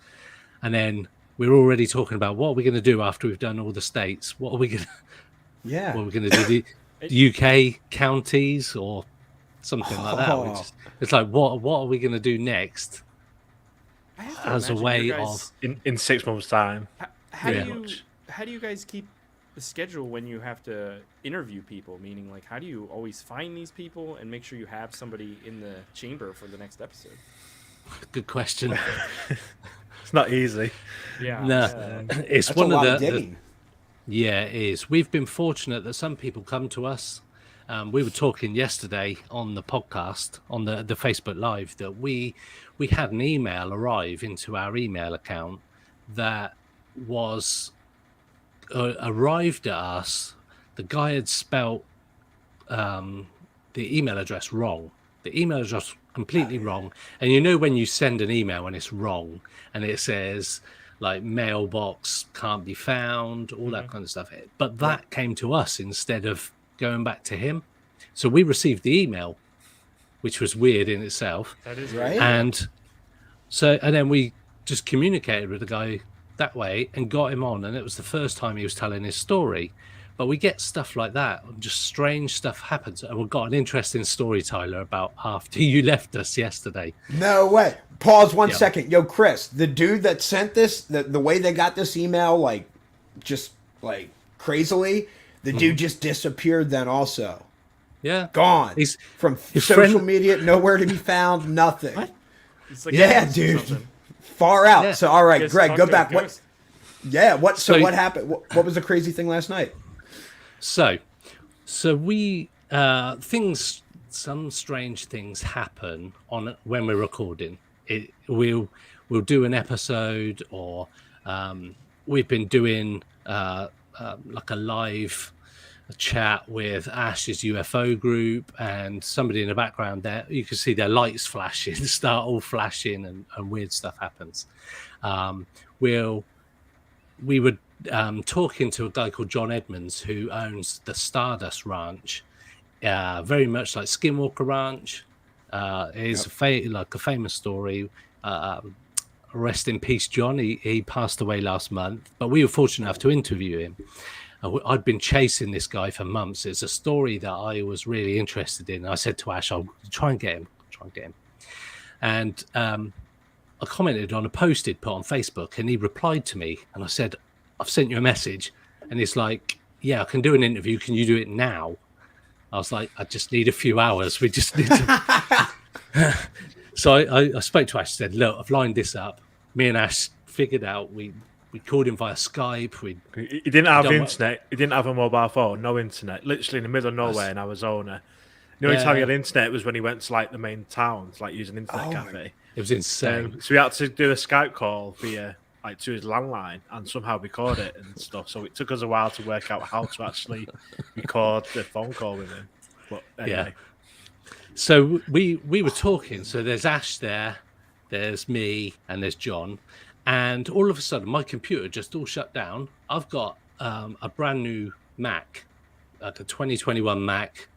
and then we're already talking about what are we going to do after we've done all the states. What are we going to? Yeah. What are we going to do? The UK counties or something like that. It's like what are we going to do next? As a way of in 6 months' time. How do you guys keep the schedule when you have to interview people? Meaning, like, how do you always find these people and make sure you have somebody in the chamber for the next episode? Good question. It's not easy. Yeah, no, it's That's one a lot of digging. Yeah, it is. We've been fortunate that some people come to us. We were talking yesterday on the podcast, on the Facebook Live, that we had an email arrive into our email account that was arrived at us. The guy had spelt the email address wrong. The email address completely wrong. And you know when you send an email and it's wrong and it says like mailbox can't be found, all that kind of stuff. But that came to us instead of going back to him. So we received the email, which was weird in itself. That is right. And then we just communicated with the guy that way and got him on. And it was the first time he was telling his story. But we get stuff like that. Just strange stuff happens. And we've got an interesting story, Tyler, about after you left us yesterday. No way. Pause 1 second. Yo, Chris, the dude that sent this, the way they got this email, like, just, like, crazily, the dude just disappeared then also. Yeah. Gone. He's from his social friend... media, nowhere to be found, nothing. What? Like yeah, dude. Far out. Yeah. So, all right, Greg, go back. What? Yeah, what? So what happened? What was the crazy thing last night? So we some strange things happen on when we're recording. We'll do an episode, or we've been doing like a live chat with Ash's UFO group, and somebody in the background there, you can see their lights flashing, start all flashing, and weird stuff happens. We were talking to a guy called John Edmonds, who owns the Stardust Ranch, very much like Skinwalker Ranch. It's like a famous story. Rest in peace, John. He passed away last month, but we were fortunate enough to interview him. I'd been chasing this guy for months. It's a story that I was really interested in. I said to Ash, I'll try and get him. And I commented on a post he'd put on Facebook, and he replied to me, and I said, I've sent you a message. And he's like, yeah, I can do an interview. Can you do it now? I was like, I just need a few hours. We just need to... So I spoke to Ash, said, look, I've lined this up. Me and Ash figured out, we called him via Skype. He didn't have internet. He didn't have a mobile phone, no internet. Literally in the middle of nowhere in Arizona. The only time he had internet was when he went to like the main towns, like using an internet cafe. It was insane. So we had to do a Skype call via like to his landline and somehow record it and stuff. So it took us a while to work out how to actually record the phone call with him. But anyway. Yeah. So we were talking. So there's Ash there, there's me, and there's John. And all of a sudden, my computer just all shut down. I've got a brand new Mac, like a 2021 Mac.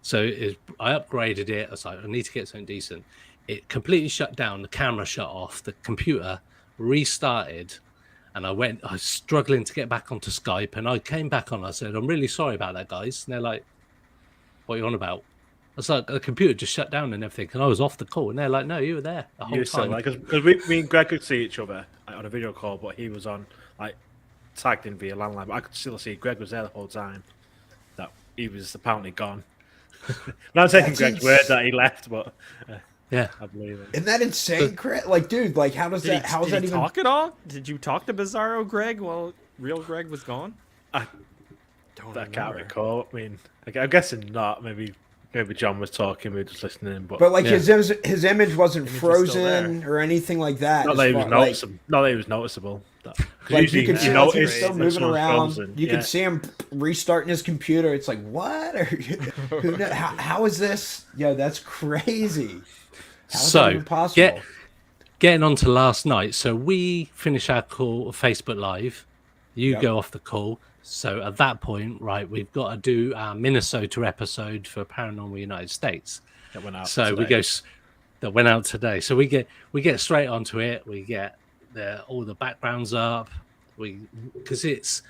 So I upgraded it. I was like, I need to get something decent. It completely shut down. The camera shut off. The computer restarted. And I was struggling to get back onto Skype. And I came back on. I said, I'm really sorry about that, guys. And they're like, what are you on about? I was like, the computer just shut down and everything. And I was off the call. And they're like, no, you were there the whole time. Because me and Greg could see each other on a video call, but he was on, like, tagged in via landline. But I could still see Greg was there the whole time. That he was apparently gone. Not taking Greg's word that he left, but yeah, I believe it. Isn't that insane, Chris? Like, dude, like, how does that? How is that even talk at all? Did you talk to Bizarro Greg while real Greg was gone? I can't recall. I mean, I'm guessing not. Maybe John was talking. We were just listening. But like his image wasn't frozen or anything like that. Not that he was noticeable. Not that he was noticeable. Like you can see he's still moving around. Frozen. You can see him restarting his computer. It's like, what? How is this? Yo, that's crazy. How is that even possible? Getting on to last night. So we finish our call, Facebook Live. You go off the call. So at that point, right, we've got to do our Minnesota episode for Paranormal United States. that went out. So today. that went out today. So we get straight onto it. We get all the backgrounds up. Because it's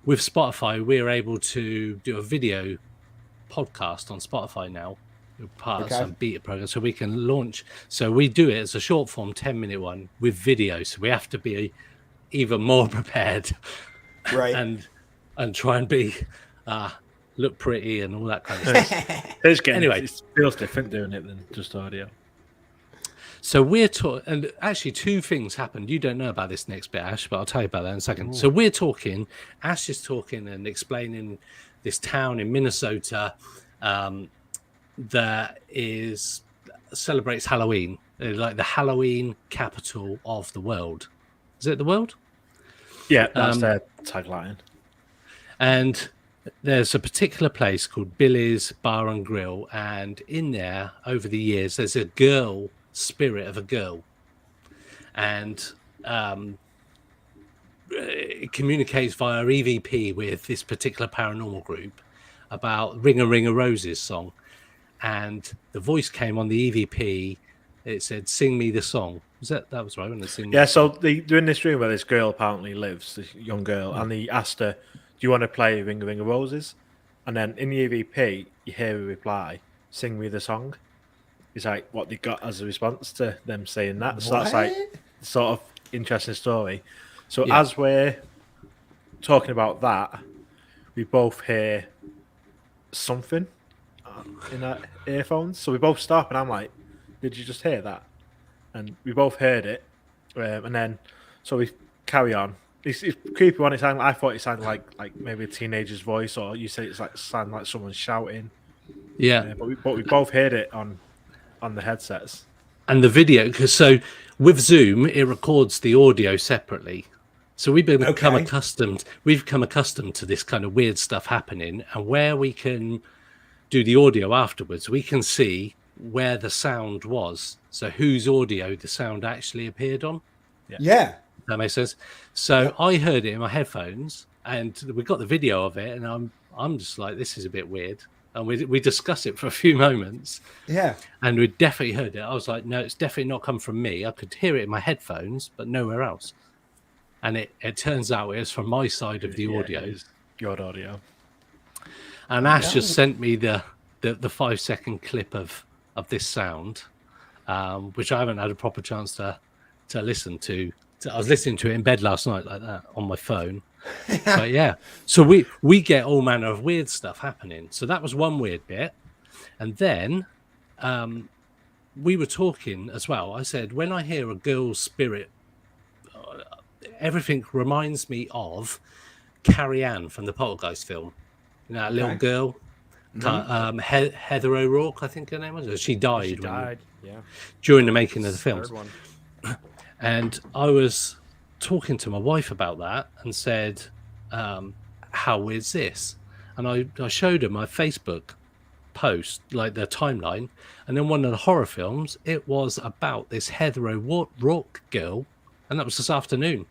with Spotify, we're able to do a video podcast on Spotify now. We're part of some beta program, so we can launch. So we do it as a short form 10-minute one with video. So we have to be even more prepared, right? and try and be look pretty and all that kind of stuff. Anyway, it feels different doing it than just audio. So we're talking, and actually 2 things happened. You don't know about this next bit, Ash, but I'll tell you about that in a second. Ooh. So we're talking, Ash is talking and explaining this town in Minnesota that celebrates Halloween, like the Halloween capital of the world. Is it the world? Yeah, that's their tagline. And there's a particular place called Billy's Bar and Grill, and in there, over the years, there's a girl spirit of a girl, and it communicates via EVP with this particular paranormal group about Ring a Ring a Roses song, and the voice came on the EVP. It said, "Sing me the song." That was right, wasn't it? Sing yeah. So they're in this room where this girl apparently lives, this young girl, and he asked her, "Do you want to play Ring a Ring a Roses?" And then in the EVP, you hear her reply, "Sing me the song." Is like what they got as a response to them saying that. So that's like sort of interesting story. So as we're talking about that, we both hear something in our earphones. So we both stop, and I'm like, "Did you just hear that?" And we both heard it, and then so we carry on. It's creepy one. I thought it sounded like maybe a teenager's voice, or you said it's like sound like someone shouting. Yeah, but we both heard it on the headsets and the video, because so with Zoom it records the audio separately, so we've become accustomed to this kind of weird stuff happening, and where we can do the audio afterwards, we can see where the sound was, so whose audio the sound actually appeared on. That makes sense. So I heard it in my headphones, and we got the video of it, and I'm just like, this is a bit weird. And we discussed it for a few moments. Yeah. And we definitely heard it. I was like, no, it's definitely not come from me. I could hear it in my headphones, but nowhere else. And it turns out it was from my side of the audio. It is your audio. And Ash just sent me the 5-second clip of this sound, which I haven't had a proper chance to listen to. I was listening to it in bed last night like that on my phone. But yeah, so we get all manner of weird stuff happening. So that was one weird bit. And then we were talking as well. I said, when I hear a girl's spirit, everything reminds me of Carrie Ann from the Poltergeist film. You know, that little girl, Heather O'Rourke, I think her name was. She died during the making of the films. And I was talking to my wife about that and said, how is this? And I showed her my Facebook post, like the timeline, and then one of the horror films, it was about this Heather O'Rourke girl, and that was this afternoon.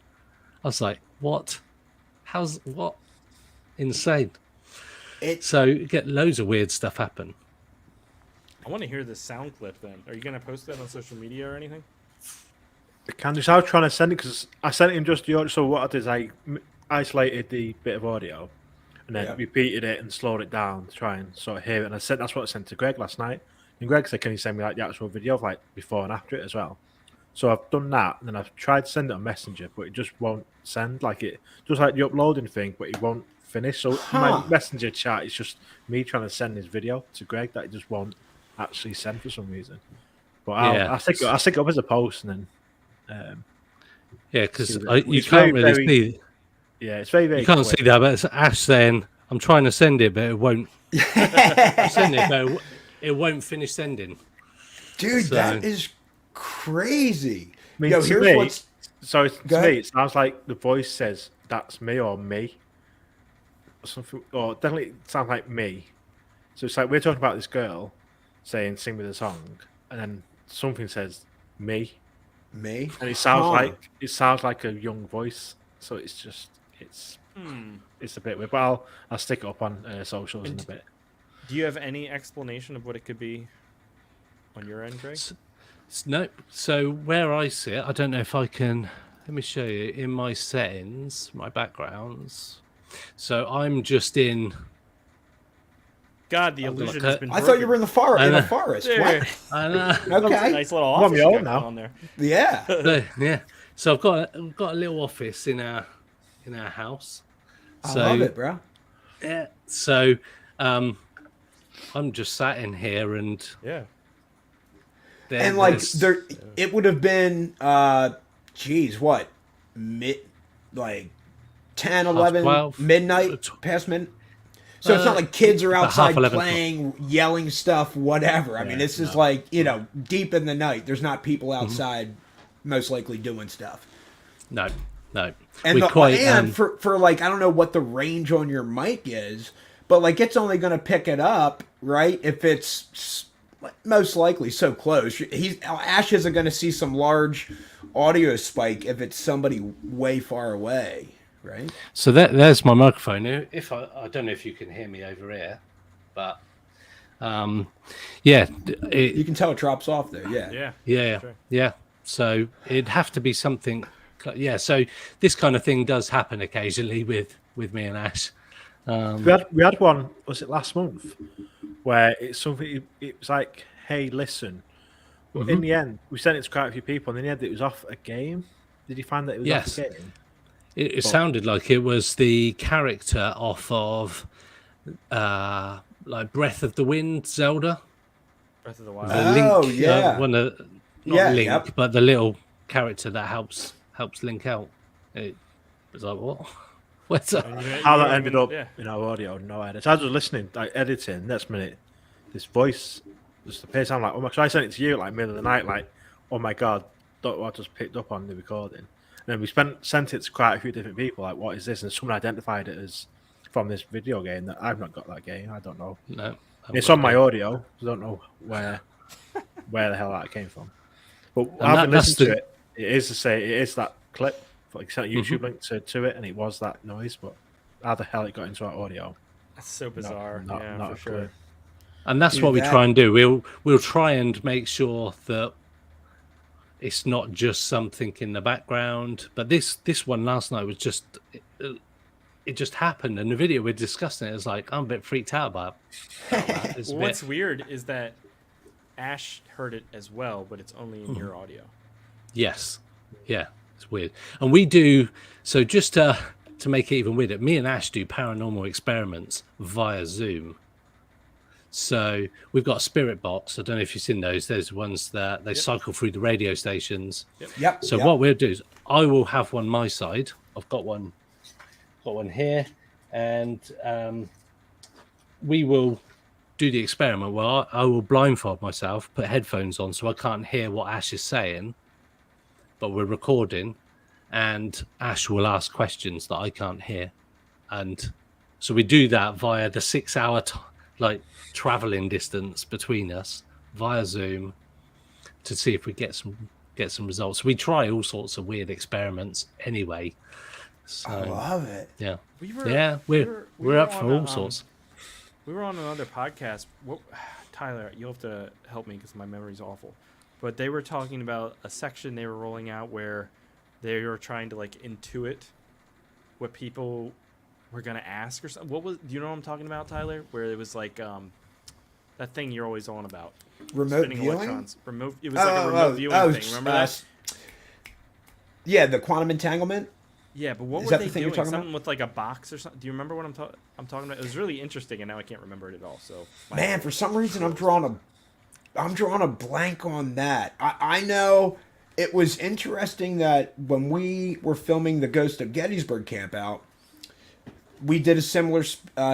I was like, what? What? Insane. So you get loads of weird stuff happen. I want to hear this sound clip then. Are you going to post that on social media or anything? I was trying to send it because I sent him just the audio. So what I did is I isolated the bit of audio and then repeated it and slowed it down to try and sort of hear it. And that's what I sent to Greg last night. And Greg said, "Can you send me like the actual video of like before and after it as well?" So I've done that, and then I've tried to send it on Messenger, but it just won't send. Like it just like the uploading thing, but it won't finish. So my Messenger chat is just me trying to send this video to Greg that it just won't actually send for some reason. But I'll stick it up as a post and then. Because you can't really see. Yeah, it's very, very. You can't see that, but it's Ash saying, "I'm trying to send it, but it won't." Send it, but it won't finish sending. Dude, that is crazy. I mean, to me, it sounds like the voice says that's me or me, or something, or definitely it sounds like me. So it's like we're talking about this girl saying "sing me the song," and then something says "me." Me, and it sounds like a young voice, so it's a bit weird. But I'll stick it up on socials in a bit. Do you have any explanation of what it could be? on your end, Greg? No. So where I sit, I don't know if I can. Let me show you in my settings, my backgrounds. So I'm just in. God, the illusion has been I broken. thought you were in the forest. Yeah. What? I know. Okay. Nice little office you got on there. Yeah. Yeah. So I've got a little office in our house. I love it, bro. Yeah. So I'm just sat in here and Yeah. And like it would have been what? Like 10, 11, 12, midnight, past midnight. So it's not like kids are outside 11 playing, yelling stuff, whatever. I mean, this is like, deep in the night. There's not people outside most likely doing stuff. No. And for like, I don't know what the range on your mic is, but like it's only going to pick it up, right? If it's most likely so close. Ash isn't going to see some large audio spike if it's somebody way far away, right? So there's my microphone. If I don't know if you can hear me over here, but you can tell it drops off there. Yeah. So it'd have to be something. Yeah. So this kind of thing does happen occasionally with me and Ash. We had one. Was it last month? Where it's something. It was like, hey, listen. But in the end, we sent it to quite a few people, and in the end, it was off a game. Did you find that it was off a game? It sounded like it was the character off of like Breath of the Wind, Zelda. Breath of the Wild. Link, Link, but the little character that helps Link out. It was like, what? What's that? How that ended up in our audio, no idea. So I was listening, like editing. Next minute, this voice just appears. I'm like, oh my! So I sent it to you like middle of the night, like, oh my god, don't what I just picked up on the recording. And then we sent it to quite a few different people. Like, what is this? And someone identified it as from this video game. That I've not got that game. I don't know. No, it's on my audio. I don't know where the hell that came from. But having listened to it, it is that clip. Like sent a YouTube link to it, and it was that noise. But how the hell it got into our audio? That's so bizarre. Not for sure. And that's what we try and do. We'll try and make sure that it's not just something in the background. But this one last night was just it just happened, and the video we're discussing it is like I'm a bit freaked out about. What's weird is that Ash heard it as well, but it's only in your audio. Yes. Yeah. It's weird. And we do, so just to make it even weirder, me and Ash do paranormal experiments via Zoom. So we've got a spirit box. I don't know if you've seen those. There's ones that they cycle through the radio stations. Yep. So what we'll do is I will have one my side. I've got one here. And we will do the experiment where I will blindfold myself, put headphones on so I can't hear what Ash is saying. But we're recording, and Ash will ask questions that I can't hear, and so we do that via the 6-hour traveling distance between us via Zoom to see if we get some results. We try all sorts of weird experiments anyway. So, I love it. Yeah, we're up for all sorts. We were on another podcast. Tyler, you'll have to help me because my memory's awful. But they were talking about a section they were rolling out where they were trying to like intuit what people were gonna ask or something. Do you know what I'm talking about, Tyler? Where it was like that thing you're always on about. Remote spinning viewing? Electrons. It was like a remote viewing thing. Remember that? Yeah, the quantum entanglement. Yeah, but what were they doing? Something with like a box or something. Do you remember what I'm talking about? It was really interesting, and now I can't remember it at all. So man, for some reason I'm drawing a blank on that. I know it was interesting that when we were filming the Ghost of Gettysburg campout, we did a similar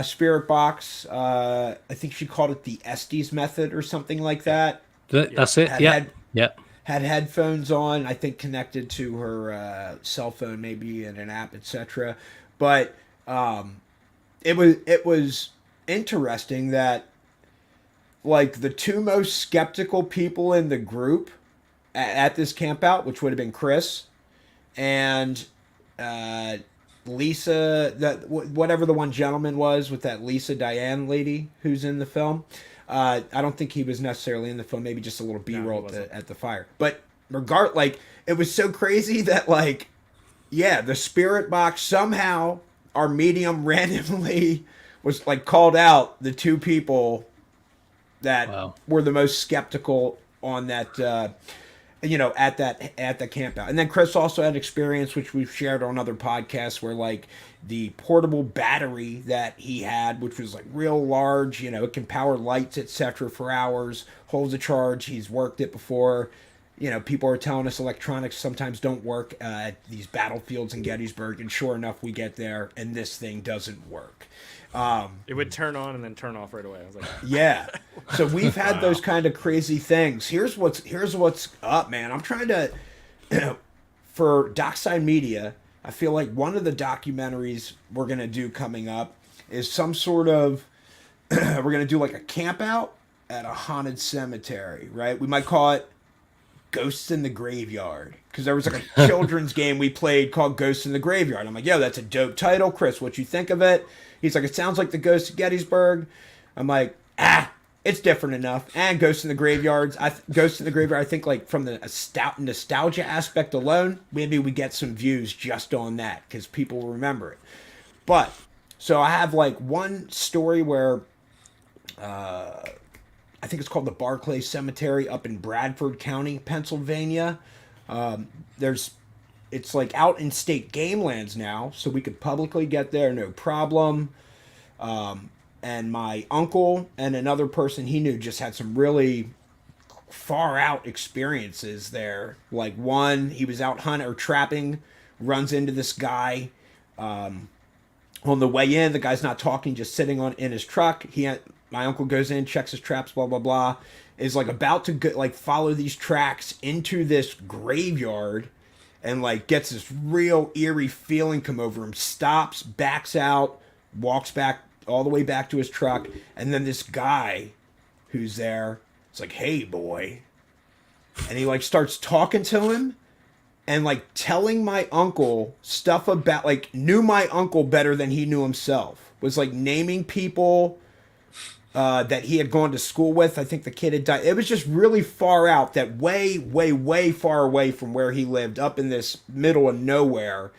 spirit box. I think she called it the Estes method or something like that. That's it. Had headphones on, I think connected to her cell phone, maybe in an app, etc. But it was interesting that like the two most skeptical people in the group at this campout, which would have been Chris and Lisa, whatever the one gentleman was with that Lisa Diane lady who's in the film, I don't think he was necessarily in the film. Maybe just a little B-roll wasn't. at the fire. But it was so crazy that the spirit box somehow our medium randomly was called out the two people that were the most skeptical on that. At the camp out. And then Chris also had experience, which we've shared on other podcasts, where the portable battery that he had, which was real large, it can power lights, etc. for hours, holds a charge. He's worked it before. People are telling us electronics sometimes don't work at these battlefields in Gettysburg, and sure enough, we get there and this thing doesn't work. It would turn on and then turn off right away. I was like, yeah. So we've had those kind of crazy things. Here's what's up, man. I'm trying to, for Dockside Media, I feel like one of the documentaries we're going to do coming up is some sort of, we're going to do a camp out at a haunted cemetery, right? We might call it Ghosts in the Graveyard, because there was a children's game we played called Ghosts in the Graveyard. I'm like, yo, that's a dope title. Chris, what you think of it? He's like, it sounds like the Ghost of Gettysburg. I'm like, it's different enough. And Ghosts in the Graveyard, I think from the nostalgia aspect alone, maybe we get some views just on that, because people will remember it. But, so I have one story where, I think it's called the Barclay Cemetery up in Bradford County, Pennsylvania. It's out in state game lands now, so we could publicly get there, no problem. And my uncle and another person he knew just had some really far out experiences there. One, he was out hunting or trapping, runs into this guy. On the way in, the guy's not talking, just sitting in his truck. My uncle goes in, checks his traps, blah, blah, blah. Is about to go, follow these tracks into this graveyard, and gets this real eerie feeling come over him. Stops, backs out, walks back all the way back to his truck, and then this guy who's there, it's hey boy, and he starts talking to him, and telling my uncle stuff about knew my uncle better than he knew himself. Was naming people that he had gone to school with. I think the kid had died. It was just really far out, that way, way, way far away from where he lived, up in this middle of nowhere,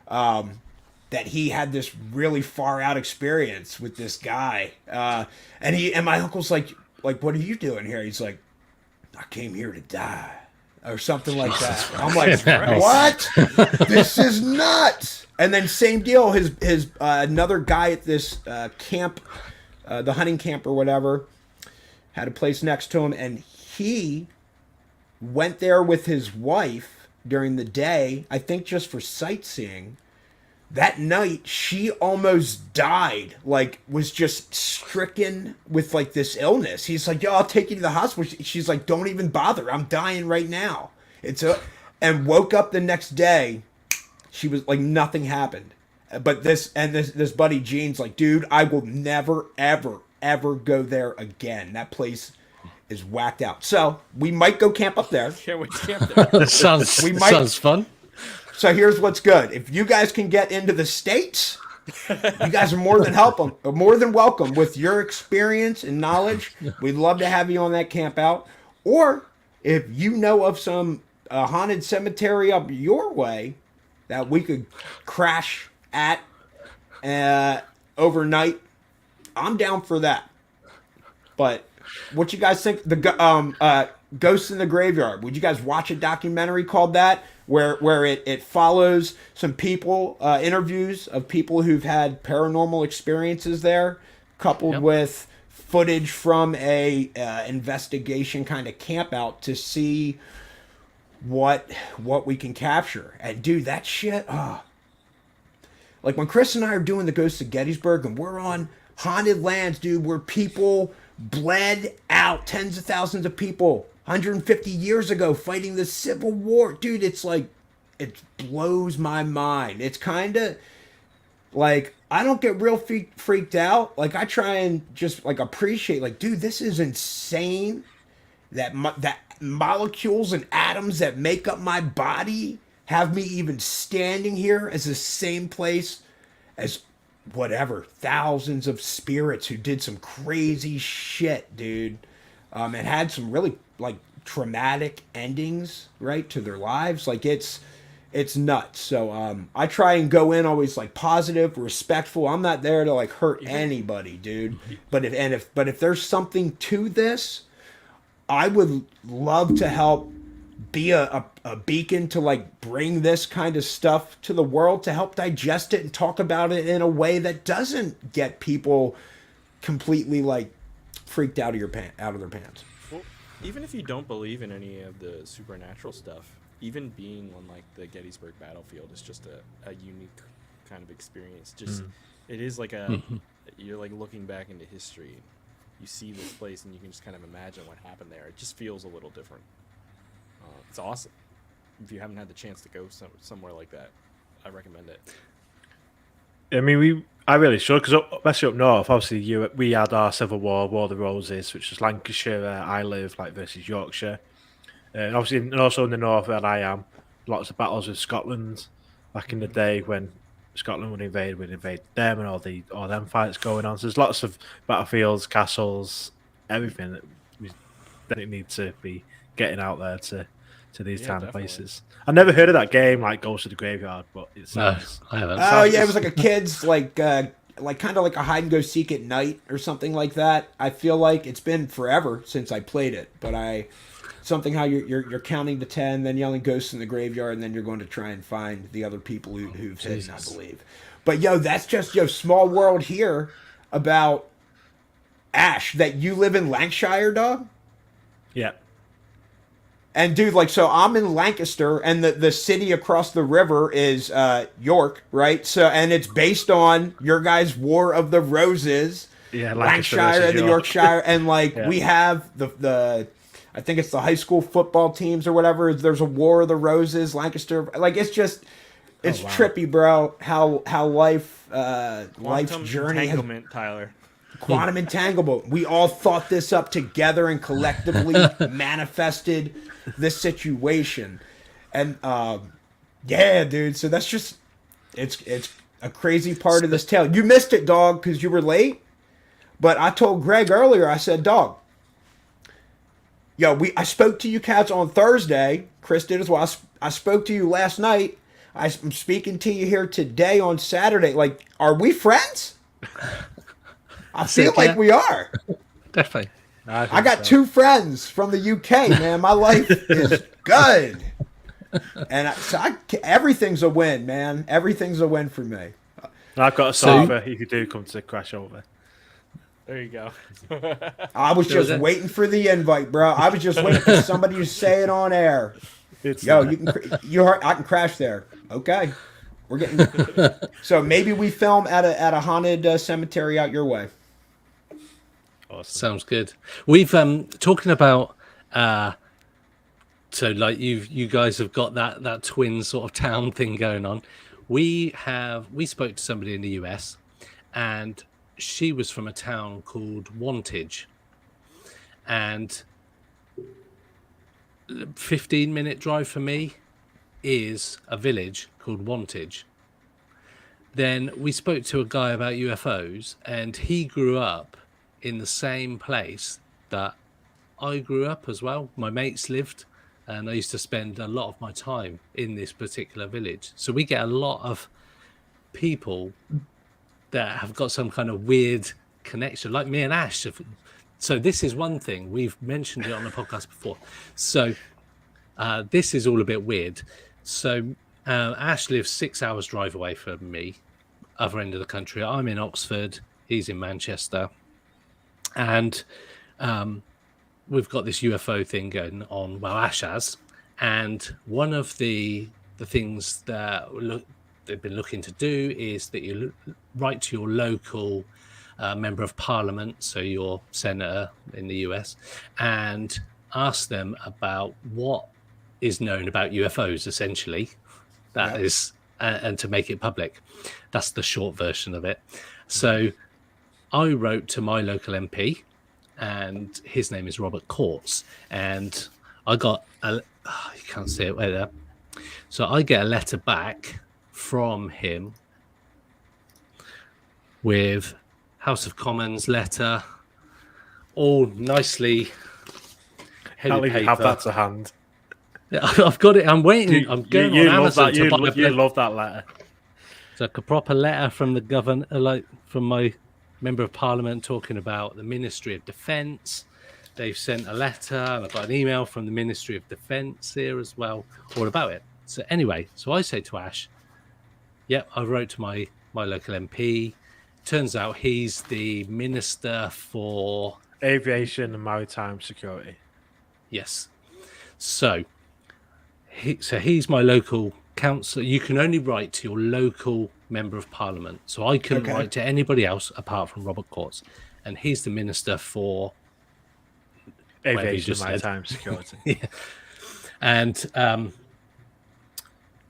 that he had this really far out experience with this guy. And my uncle's like, what are you doing here? He's like, I came here to die, or something like that. I'm like, what? This is nuts. And then same deal. His another guy at this camp, the hunting camp or whatever, had a place next to him, and he went there with his wife during the day, I think just for sightseeing. That night, she almost died, was just stricken with this illness. He's like, yo, I'll take you to the hospital. She's like, don't even bother. I'm dying right now. And woke up the next day. She was nothing happened. But this buddy Gene's like, dude, I will never, ever, ever go there again. That place is whacked out. So we might go camp up there. can't wait to camp there. Sounds fun. So here's what's good. If you guys can get into the States, you guys are more than welcome with your experience and knowledge. We'd love to have you on that camp out. Or if you know of some haunted cemetery up your way that we could crash at overnight, I'm down for that. But what you guys think? The Ghosts in the Graveyard. Would you guys watch a documentary called that, where it follows some people, interviews of people who've had paranormal experiences there, coupled with footage from a investigation kind of camp out to see what we can capture. And dude, that shit. When Chris and I are doing the Ghosts of Gettysburg, and we're on haunted lands, dude, where people bled out, tens of thousands of people 150 years ago fighting the Civil War. Dude, it's it blows my mind. It's kind of I don't get real freaked out. I try and just appreciate, dude, this is insane. That molecules and atoms that make up my body have me even standing here as the same place as whatever, thousands of spirits who did some crazy shit, dude. And had some really like traumatic endings, right, to their lives. Like it's nuts. So I try and go in always like positive, respectful. I'm not there to like hurt anybody, dude. But if there's something to this, I would love to help be a beacon to like bring this kind of stuff to the world, to help digest it and talk about it in a way that doesn't get people completely like freaked out of their pants. Well, even if you don't believe in any of the supernatural stuff, even being on like the Gettysburg battlefield is just a unique kind of experience. Just it is like you're like looking back into history. You see this place and you can just kind of imagine what happened there. It just feels a little different. It's awesome. If you haven't had the chance to go somewhere like that, I recommend it. I mean, I really should, because especially up north, obviously we had our Civil War, War of the Roses, which is Lancashire, where I live, like versus Yorkshire. And obviously, and also in the north where I am, lots of battles with Scotland back in the day when Scotland would invade them, and all them fights going on. So there's lots of battlefields, castles, everything that we definitely need to be getting out there to these kind of places. I never heard of that game, like Ghost of the Graveyard, but it sounds. No, I haven't. Oh yeah, it was like a kid's like kind of like a hide and go seek at night or something like that. I feel like it's been forever since I played it, but something how you're counting to 10, then yelling ghosts in the graveyard, and then you're going to try and find the other people who've hidden, I believe. But that's just small world here about Ash, that you live in Lancashire, dog. Yeah. And dude, like, so I'm in Lancaster, and the city across the river is York, right? So, and it's based on your guys' War of the Roses, Lancashire and the Yorkshire, and like we have the I think it's the high school football teams or whatever. There's a War of the Roses, Lancaster. Like it's trippy, bro. How life's journey entanglement, Tyler. Quantum entanglement. We all thought this up together and collectively manifested this situation. And yeah, dude. So that's just it's a crazy part of this tale. You missed it, dog, because you were late. But I told Greg earlier. I said, dog. I spoke to you cats on Thursday. Chris did as well. I spoke to you last night. I'm speaking to you here today on Saturday. Like, are we friends? I feel like we are. Definitely. I got 2 friends from the UK, man. My life is good. And everything's a win, man. Everything's a win for me. I've got a sofa if you do come to crash over. There you go. I was just waiting for the invite, bro. I was just waiting for somebody to say it on air. I can crash there. Okay. We're getting so maybe we film at a haunted cemetery out your way. Awesome. Sounds good. We've talking about so like you guys have got that twin sort of town thing going on. We spoke to somebody in the US, and she was from a town called Wantage, and 15-minute drive for me is a village called Wantage. Then we spoke to a guy about UFOs, and he grew up in the same place that I grew up as well. My mates lived, and I used to spend a lot of my time in this particular village. So we get a lot of people that have got some kind of weird connection, like me and Ash. So this is one thing. We've mentioned it on the podcast before. So this is all a bit weird. So Ash lives 6 hours drive away from me, other end of the country. I'm in Oxford. He's in Manchester. And we've got this UFO thing going on. Well, Ash has. And one of the things that they've been looking to do is that you write to your local member of parliament, so your senator in the US, and ask them about what is known about UFOs, essentially. That is, and to make it public. That's the short version of it. So I wrote to my local MP, and his name is Robert Courts, and I got you can't see it, wait there. So I get a letter back from him with House of Commons letter, all nicely headed Can't leave paper. you have that to hand. Yeah, I've got it. I'm waiting. I'm going on Amazon to buy you love that letter. It's like a proper letter from the governor, like from my member of parliament, talking about the Ministry of Defence. They've sent a letter, and I've got an email from the Ministry of Defence here as well, all about it. So anyway, so I say to Ash, "Yep, I wrote to my local MP. Turns out he's the Minister for Aviation and Maritime Security." Yes. So he's my local councillor. You can only write to your local member of parliament. So I couldn't write to anybody else apart from Robert Courts. And he's the Minister for Aviation and Maritime Security. Yeah. And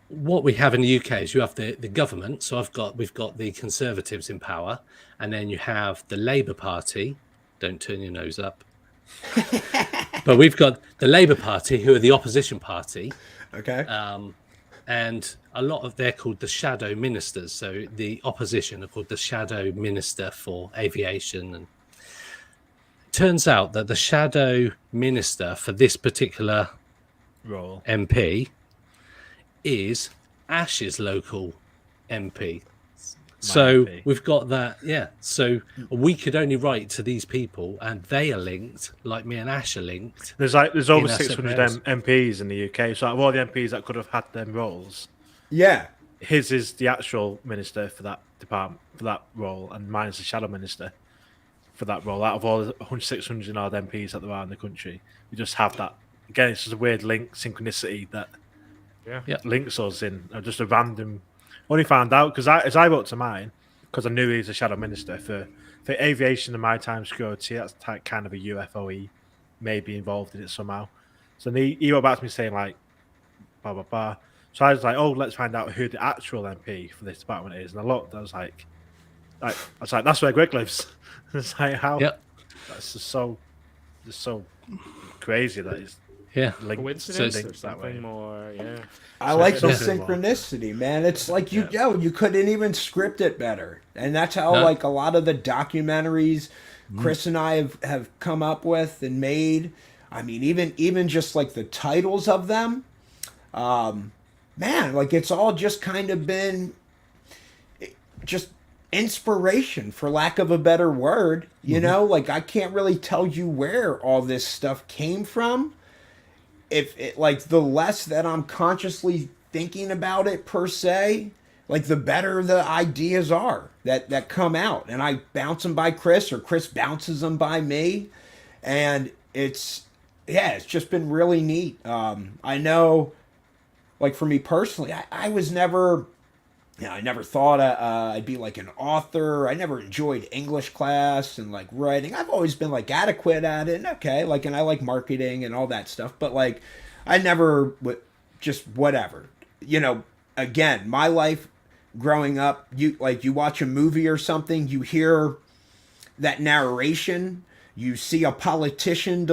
what we have in the UK is you have the government. So we've got the Conservatives in power, and then you have the Labour Party. Don't turn your nose up. But we've got the Labour Party, who are the opposition party. Okay. And they're called the shadow ministers. So the opposition are called the shadow minister for aviation. And it turns out that the shadow minister for this particular role MP is Ash's local MP. So we've got that, yeah. So we could only write to these people, and they are linked, like me and Ash are linked. There's over 600 MPs in the UK. So out of all the MPs that could have had them roles, yeah, his is the actual minister for that department, for that role, and mine is the shadow minister for that role. Out of all the 600 odd MPs that there are in the country, we just have that. Again, it's just a weird synchronicity that links us in. Just a random. Only found out because as I wrote to mine, because I knew he was a shadow minister for aviation and maritime security. That's kind of a UFOE, maybe involved in it somehow. So he wrote back to me saying like, blah blah blah. So I was like, oh, let's find out who the actual MP for this department is. And I looked, I was like, that's where Greg lives. It's like how that's just so crazy that it's coincidence that way. More, I like the synchronicity, man. It's like you couldn't even script it better, and that's how like a lot of the documentaries Chris and I have come up with and made. I mean, even just like the titles of them, man, like it's all just kind of been just inspiration, for lack of a better word. You know, like I can't really tell you where all this stuff came from. If it, like, the less that I'm consciously thinking about it per se, like the better the ideas are that come out, and I bounce them by Chris, or Chris bounces them by me, and it's just been really neat. I know, like for me personally, I was never, I never thought I'd be like an author. I never enjoyed English class and like writing. I've always been like adequate at it, and okay, like, and I like marketing and all that stuff, but like I never just whatever, you know. Again, my life growing up, you watch a movie or something, you hear that narration, you see a politician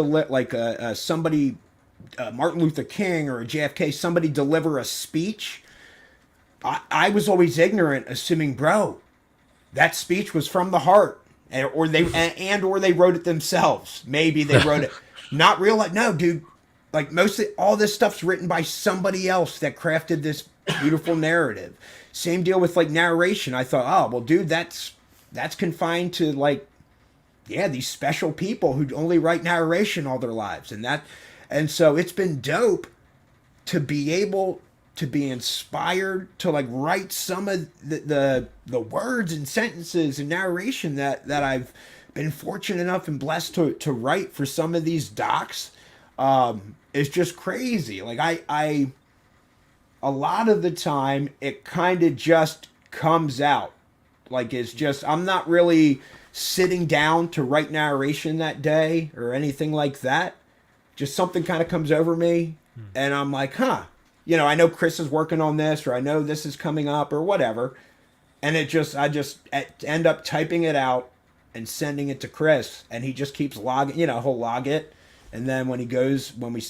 somebody, Martin Luther King or a JFK, somebody deliver a speech. I was always ignorant, assuming, bro, that speech was from the heart, or they wrote it themselves. Maybe they wrote it, not real. Like, no, dude, like mostly all this stuff's written by somebody else that crafted this beautiful narrative. Same deal with like narration. I thought, oh well, dude, that's confined to like, these special people who only write narration all their lives, and so it's been dope to be able to be inspired to like write some of the words and sentences and narration that I've been fortunate enough and blessed to write for some of these docs. It's just crazy. Like I a lot of the time it kind of just comes out. Like it's just, I'm not really sitting down to write narration that day or anything like that. Just something kind of comes over me and I'm like, you know, I know Chris is working on this, or I know this is coming up, or whatever. And I just end up typing it out and sending it to Chris, and he just keeps logging, you know, he'll log it. And then when we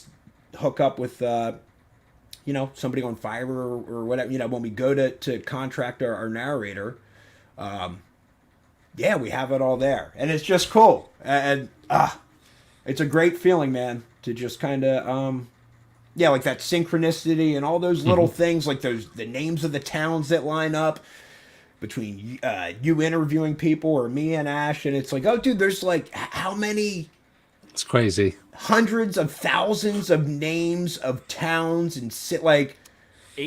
hook up with, you know, somebody on Fiverr or whatever, you know, when we go to contract our narrator, yeah, we have it all there, and it's just cool, and it's a great feeling, man, to just kind of yeah, like that synchronicity and all those little things, like the names of the towns that line up between you interviewing people or me and Ash, and it's like, oh, dude, there's like how many? It's crazy. Hundreds of thousands of names of towns and like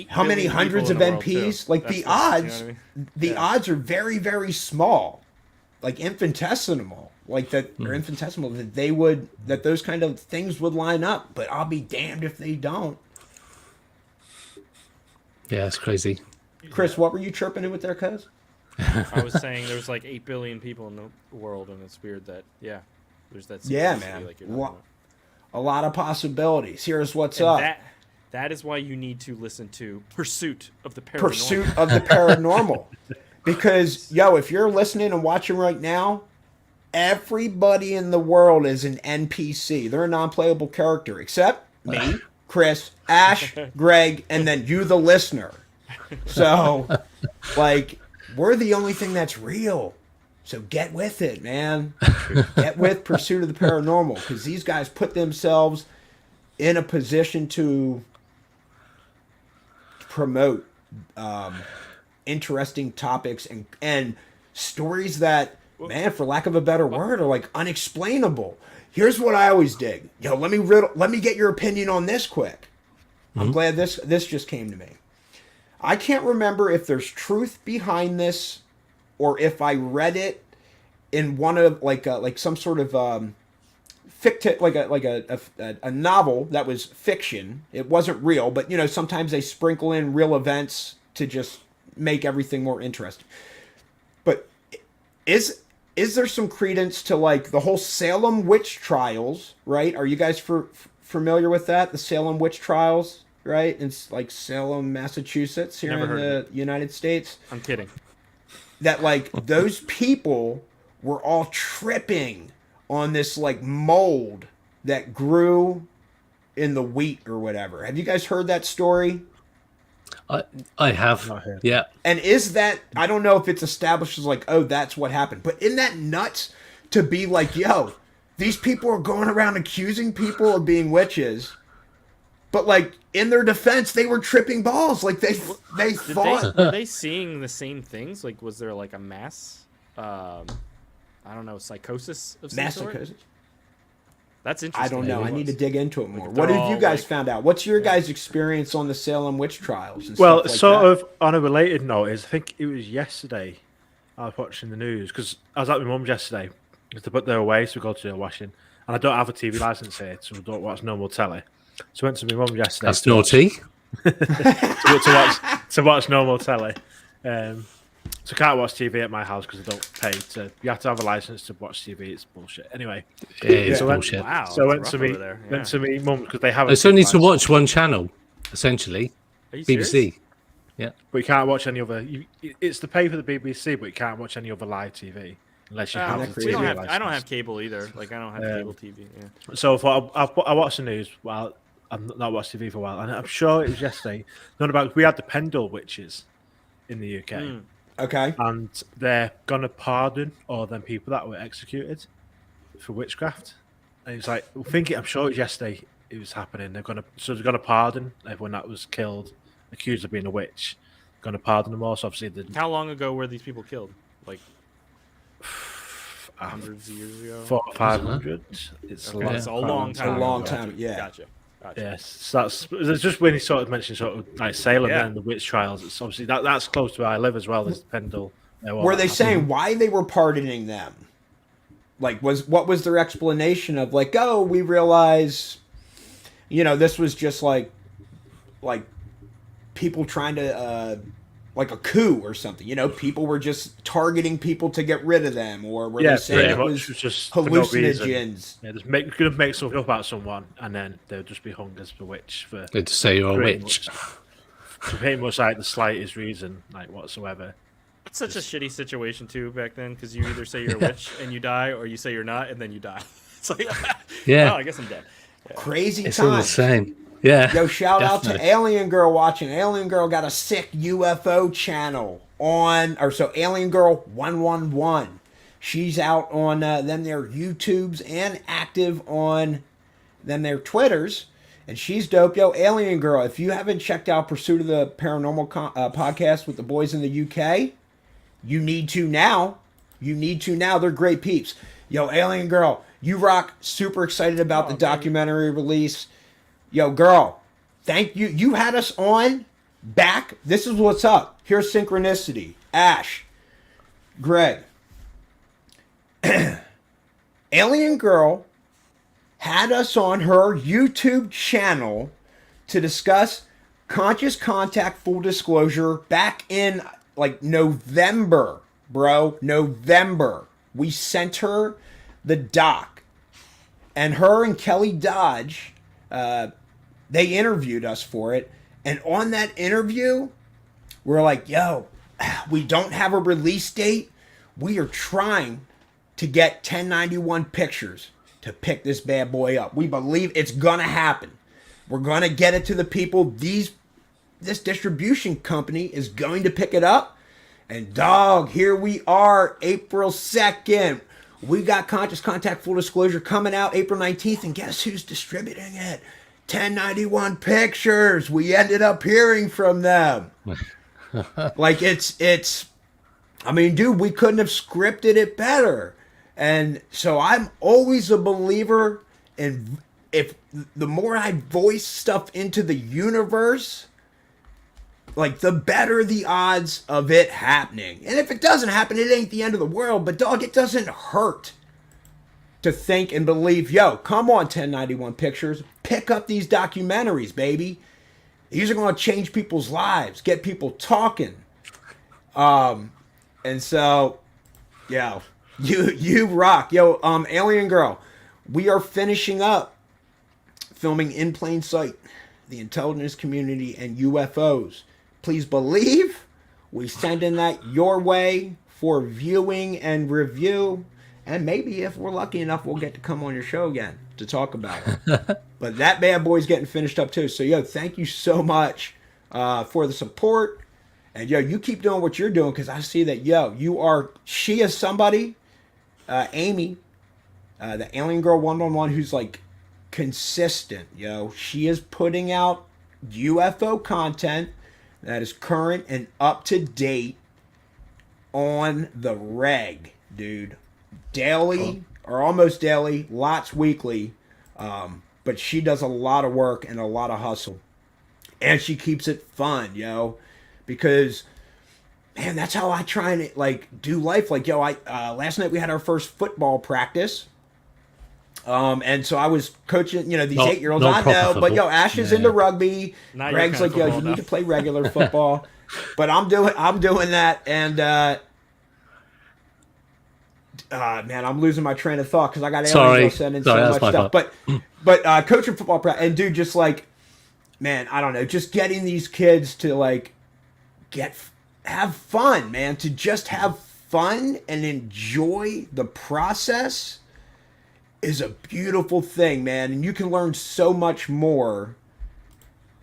how many hundreds of NPs? Like the odds, you know what I mean? The odds are very, very small, like infinitesimal, like that or infinitesimal that those kind of things would line up. But I'll be damned if they don't. Yeah, it's crazy. Chris, what were you chirping in with there, cuz? I was saying there's like 8 billion people in the world, and it's weird that there's that. Yeah, man. Like a lot of possibilities. Here's what's and up. That is why you need to listen to Pursuit of the Paranormal. Pursuit of the Paranormal. Because, if you're listening and watching right now, everybody in the world is an NPC. They're a non-playable character, except me, Chris, Ash, Greg, and then you, the listener. So, like, we're the only thing that's real. So get with it, man. Get with Pursuit of the Paranormal, because these guys put themselves in a position to promote interesting topics and stories that, man, for lack of a better word, are like unexplainable. Here's what I always dig. Let me get your opinion on this quick. I'm glad this just came to me. I can't remember if there's truth behind this or if I read it in one of like some sort of fictive, like a novel that was fiction. It wasn't real, but sometimes they sprinkle in real events to just make everything more interesting. But is there some credence to like the whole Salem witch trials? Right? Are you guys familiar with that? The Salem witch trials, right? It's like Salem, Massachusetts, here in the United States. I'm kidding. That like those people were all tripping on this like mold that grew in the wheat or whatever. Have you guys heard that story? I have. Yeah. And is that, I don't know if it's established as like, oh, that's what happened, but isn't that nuts to be like, these people are going around accusing people of being witches, but like in their defense, they were tripping balls. Like they thought. Were they seeing the same things? Like, was there like a mass, I don't know, psychosis of some sort? Psychosis? That's interesting. I don't know. I need to dig into it more. What have you guys found out? What's your guys' experience on the Salem witch trials? And well, stuff like sort that? of on a related note, I think it was yesterday I was watching the news because I was at my mum's yesterday because they put their away, so we go to the washing. And I don't have a TV license here, so I don't watch normal telly. So I went to my mum's yesterday. That's naughty. to watch normal telly. So I can't watch TV at my house because I don't pay to. You have to have a license to watch TV. It's bullshit. Anyway, it's bullshit. Wow. So I went to me mum because they have. It's only to watch one channel, essentially. Are you BBC. serious? Yeah. But you can't watch any other. It's to pay for the BBC, but you can't watch any other live TV unless you have a TV license. I don't have cable either. Like I don't have cable TV. Yeah. So I watched the news while I've not watched TV for a while, and I'm sure it was yesterday. Not about we had the Pendle witches in the UK. Okay. And they're gonna pardon all them people that were executed for witchcraft. And it's like I'm sure it was yesterday it was happening. They're gonna pardon everyone that was killed, accused of being a witch. Gonna pardon them all. So obviously, How long ago were these people killed? Like hundreds of years ago. 400, 500. It's Okay. It's a long time. A long time. Yeah. Gotcha. Yes, so that's just when he sort of mentioned sort of like Salem and the witch trials. It's obviously that's close to where I live as well. There's Pendle. Were they saying why they were pardoning them? Like, what was their explanation of like, oh, we realize, this was just like people trying to like a coup or something. People were just targeting people to get rid of them, or were they saying it was just hallucinogens? No just make something up about someone, and then they'll just be hung as a witch for. They'd say you're a witch. For pretty much like the slightest reason, like whatsoever. It's such a shitty situation too back then, because you either say you're a witch and you die, or you say you're not and then you die. It's like, yeah, oh, I guess I'm dead. Yeah. Crazy it's time. all the same. Yeah. Yo, shout out definitely. to Alien Girl watching. Alien Girl got a sick UFO channel on, Alien Girl 111. She's out on them their YouTubes and active on them their Twitters. And she's dope. Yo, Alien Girl, if you haven't checked out Pursuit of the Paranormal podcast with the boys in the UK, you need to now. You need to now. They're great peeps. Yo, Alien Girl, you rock. Super excited about the documentary release. Yo, girl, thank you. You had us on back. This is what's up. Here's synchronicity. Ash, Greg, Alien Girl had us on her YouTube channel to discuss Conscious Contact Full Disclosure back in like November, bro. November. We sent her the doc. And her and Kelly Dodge, they interviewed us for it. And on that interview, we're like, yo, we don't have a release date. We are trying to get 1091 Pictures to pick this bad boy up. We believe it's gonna happen. We're gonna get it to the people. This distribution company is going to pick it up. And dog, here we are, April 2nd. We got Conscious Contact Full Disclosure coming out April 19th. And guess who's distributing it? 1091 Pictures. We ended up hearing from them. Like it's, I mean, dude, we couldn't have scripted it better. And so I'm always a believer in, if the more I voice stuff into the universe, like the better the odds of it happening. And if it doesn't happen, it ain't the end of the world. But dog, it doesn't hurt to think and believe, yo, come on 1091 Pictures, pick up these documentaries, baby. These are going to change people's lives, get people talking. And so, yeah. You rock. Yo, Alien Girl, we are finishing up filming In Plain Sight, the intelligence community and UFOs. Please believe we sending that your way for viewing and review. And maybe if we're lucky enough, we'll get to come on your show again to talk about it. But that bad boy's getting finished up too. So, yo, thank you so much for the support. And, yo, you keep doing what you're doing because I see that, yo, she is somebody... Amy, the Alien Girl 111, who's like consistent, yo. She is putting out UFO content that is current and up to date on the reg, dude. Daily or almost daily, lots weekly. But she does a lot of work and a lot of hustle. And she keeps it fun, yo. Because... man, that's how I try and like do life. Like, yo, last night we had our first football practice. And so I was coaching, these 8-year-olds. I know, but yo, Ash is into rugby. Greg's like, yo, you need to play regular football. But I'm doing that, and man, I'm losing my train of thought because I got aliens sending so much stuff. But coaching football practice, and dude, just like, man, I don't know, just getting these kids to like have fun, man, to just have fun and enjoy the process is a beautiful thing, man. And you can learn so much more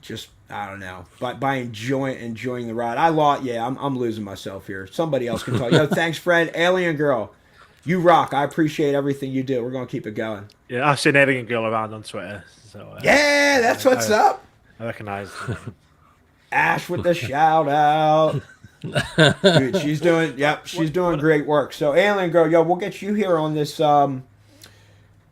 just, I don't know, by enjoying the ride. I'm losing myself here. Somebody else can talk. Yo, thanks, friend. Alien Girl, you rock. I appreciate everything you do. We're going to keep it going. Yeah, I've seen Alien Girl around on Twitter. So yeah, that's what's up. I recognize Ash with the shout out. Dude, she's doing great work. So Alien Girl, yo, we'll get you here on this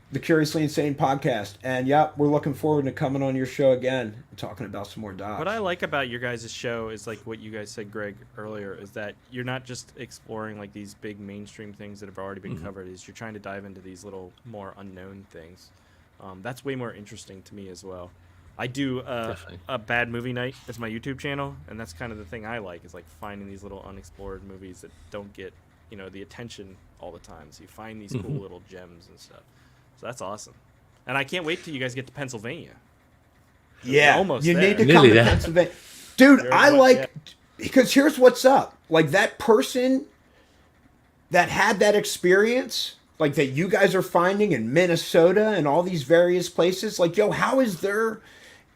the Curiously Insane podcast, and we're looking forward to coming on your show again and talking about some more docs. What I like about your guys' show is like what you guys said, Greg, earlier, is that you're not just exploring like these big mainstream things that have already been covered. Is you're trying to dive into these little more unknown things. That's way more interesting to me as well. I do a bad movie night as my YouTube channel, and that's kind of the thing I like, is like finding these little unexplored movies that don't get, the attention all the time. So you find these cool little gems and stuff. So that's awesome. And I can't wait till you guys get to Pennsylvania. Yeah, almost you there. need to come to Pennsylvania. Dude, because here's what's up. Like that person that had that experience, like that you guys are finding in Minnesota and all these various places, like, yo, how is their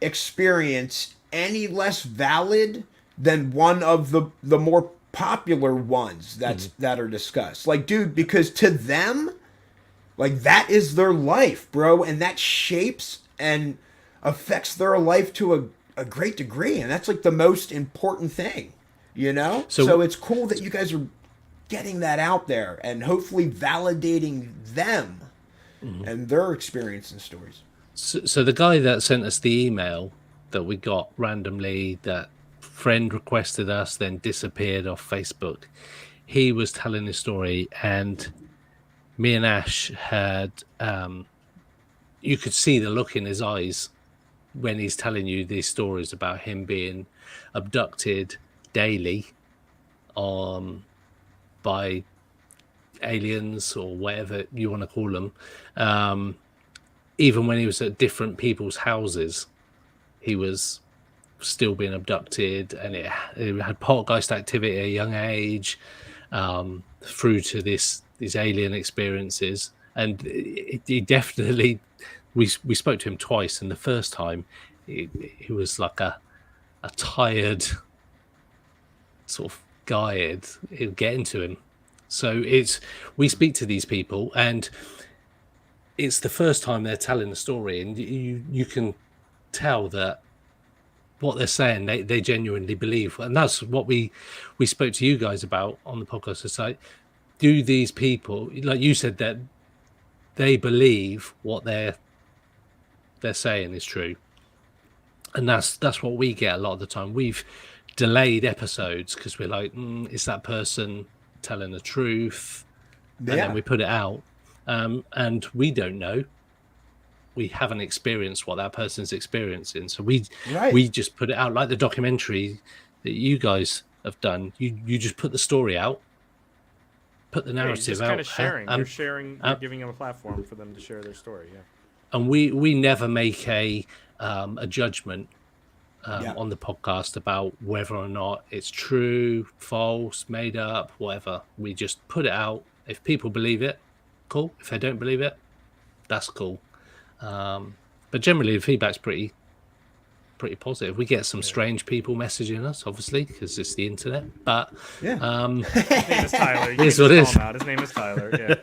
experience any less valid than one of the more popular ones that are discussed. Like, dude, because to them, like, that is their life, bro, and that shapes and affects their life to a great degree, and that's like the most important thing, you know? So it's cool that you guys are getting that out there and hopefully validating them and their experience and stories. So the guy that sent us the email that we got randomly, that friend requested us, then disappeared off Facebook, he was telling his story, and me and Ash had, you could see the look in his eyes when he's telling you these stories about him being abducted daily by aliens or whatever you want to call them. Even when he was at different people's houses, he was still being abducted, and it had poltergeist activity at a young age, through to these alien experiences. And he definitely, we spoke to him twice, and the first time he was like a tired sort of guy. It'd get into him. So we speak to these people, and it's the first time they're telling the story, and you can tell that what they're saying they genuinely believe. And that's what we spoke to you guys about on the podcast. It's like, do these people, like you said, that they believe what they're saying is true? And that's what we get a lot of the time. We've delayed episodes because we're like, is that person telling the truth? And then we put it out, and we don't know. We haven't experienced what that person's experiencing, so we just put it out, like the documentary that you guys have done. You just put the story out, put the narrative out. Kind of sharing. You're sharing. You're giving them a platform for them to share their story. Yeah. And we never make a judgment on the podcast about whether or not it's true, false, made up, whatever. We just put it out. If people believe it, cool. If they don't believe it, that's cool. But generally, the feedback's pretty positive. We get some strange people messaging us, obviously, because it's the internet. But his name is Tyler. Here's what it is. His name is Tyler. Yeah.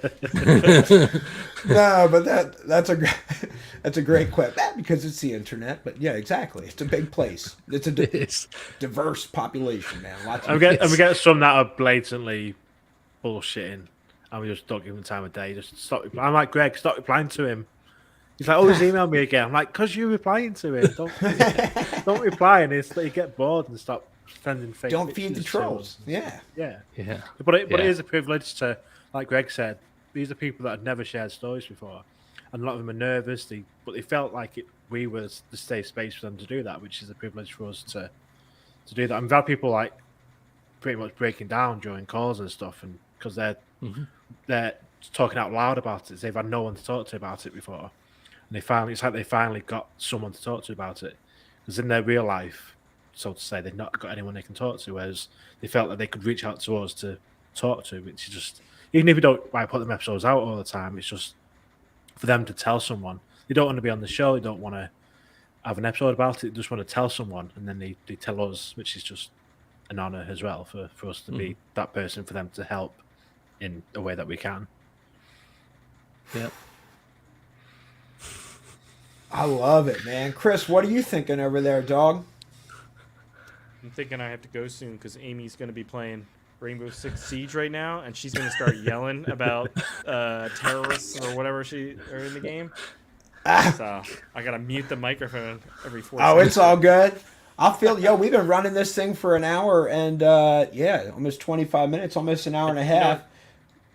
No, but that's a great quip. Because it's the internet. But yeah, exactly. It's a big place. It's a diverse population, man. We get some that are blatantly bullshitting, and we just don't give them time of day. Just stop. I'm like, Greg, stop replying to him. He's like, he's emailed me again. I'm like, because you're replying to it. Don't reply, and you get bored and stop sending fake. Don't feed the trolls. Yeah. But it is a privilege to, like Greg said, these are people that had never shared stories before, and a lot of them are nervous. But they felt like we was the safe space for them to do that, which is a privilege for us to do that. And we've had people like pretty much breaking down during calls and stuff, and because they're talking out loud about it. They've had no one to talk to about it before. And they finally got someone to talk to about it, because in their real life, so to say, they've not got anyone they can talk to, whereas they felt that they could reach out to us to talk to, which is just, even if you don't put them episodes out all the time, it's just for them to tell someone. They don't want to be on the show, they don't want to have an episode about it, they just want to tell someone, and then they tell us, which is just an honor as well for us to be that person for them to help in a way that we can. Yeah. I love it, man. Chris, what are you thinking over there, dog? I'm thinking I have to go soon because Amy's going to be playing Rainbow Six Siege right now, and she's going to start yelling about terrorists or whatever are in the game. So I got to mute the microphone every 4 seconds. Oh, it's all good. We've been running this thing for an hour and, almost 25 minutes, almost an hour and a half.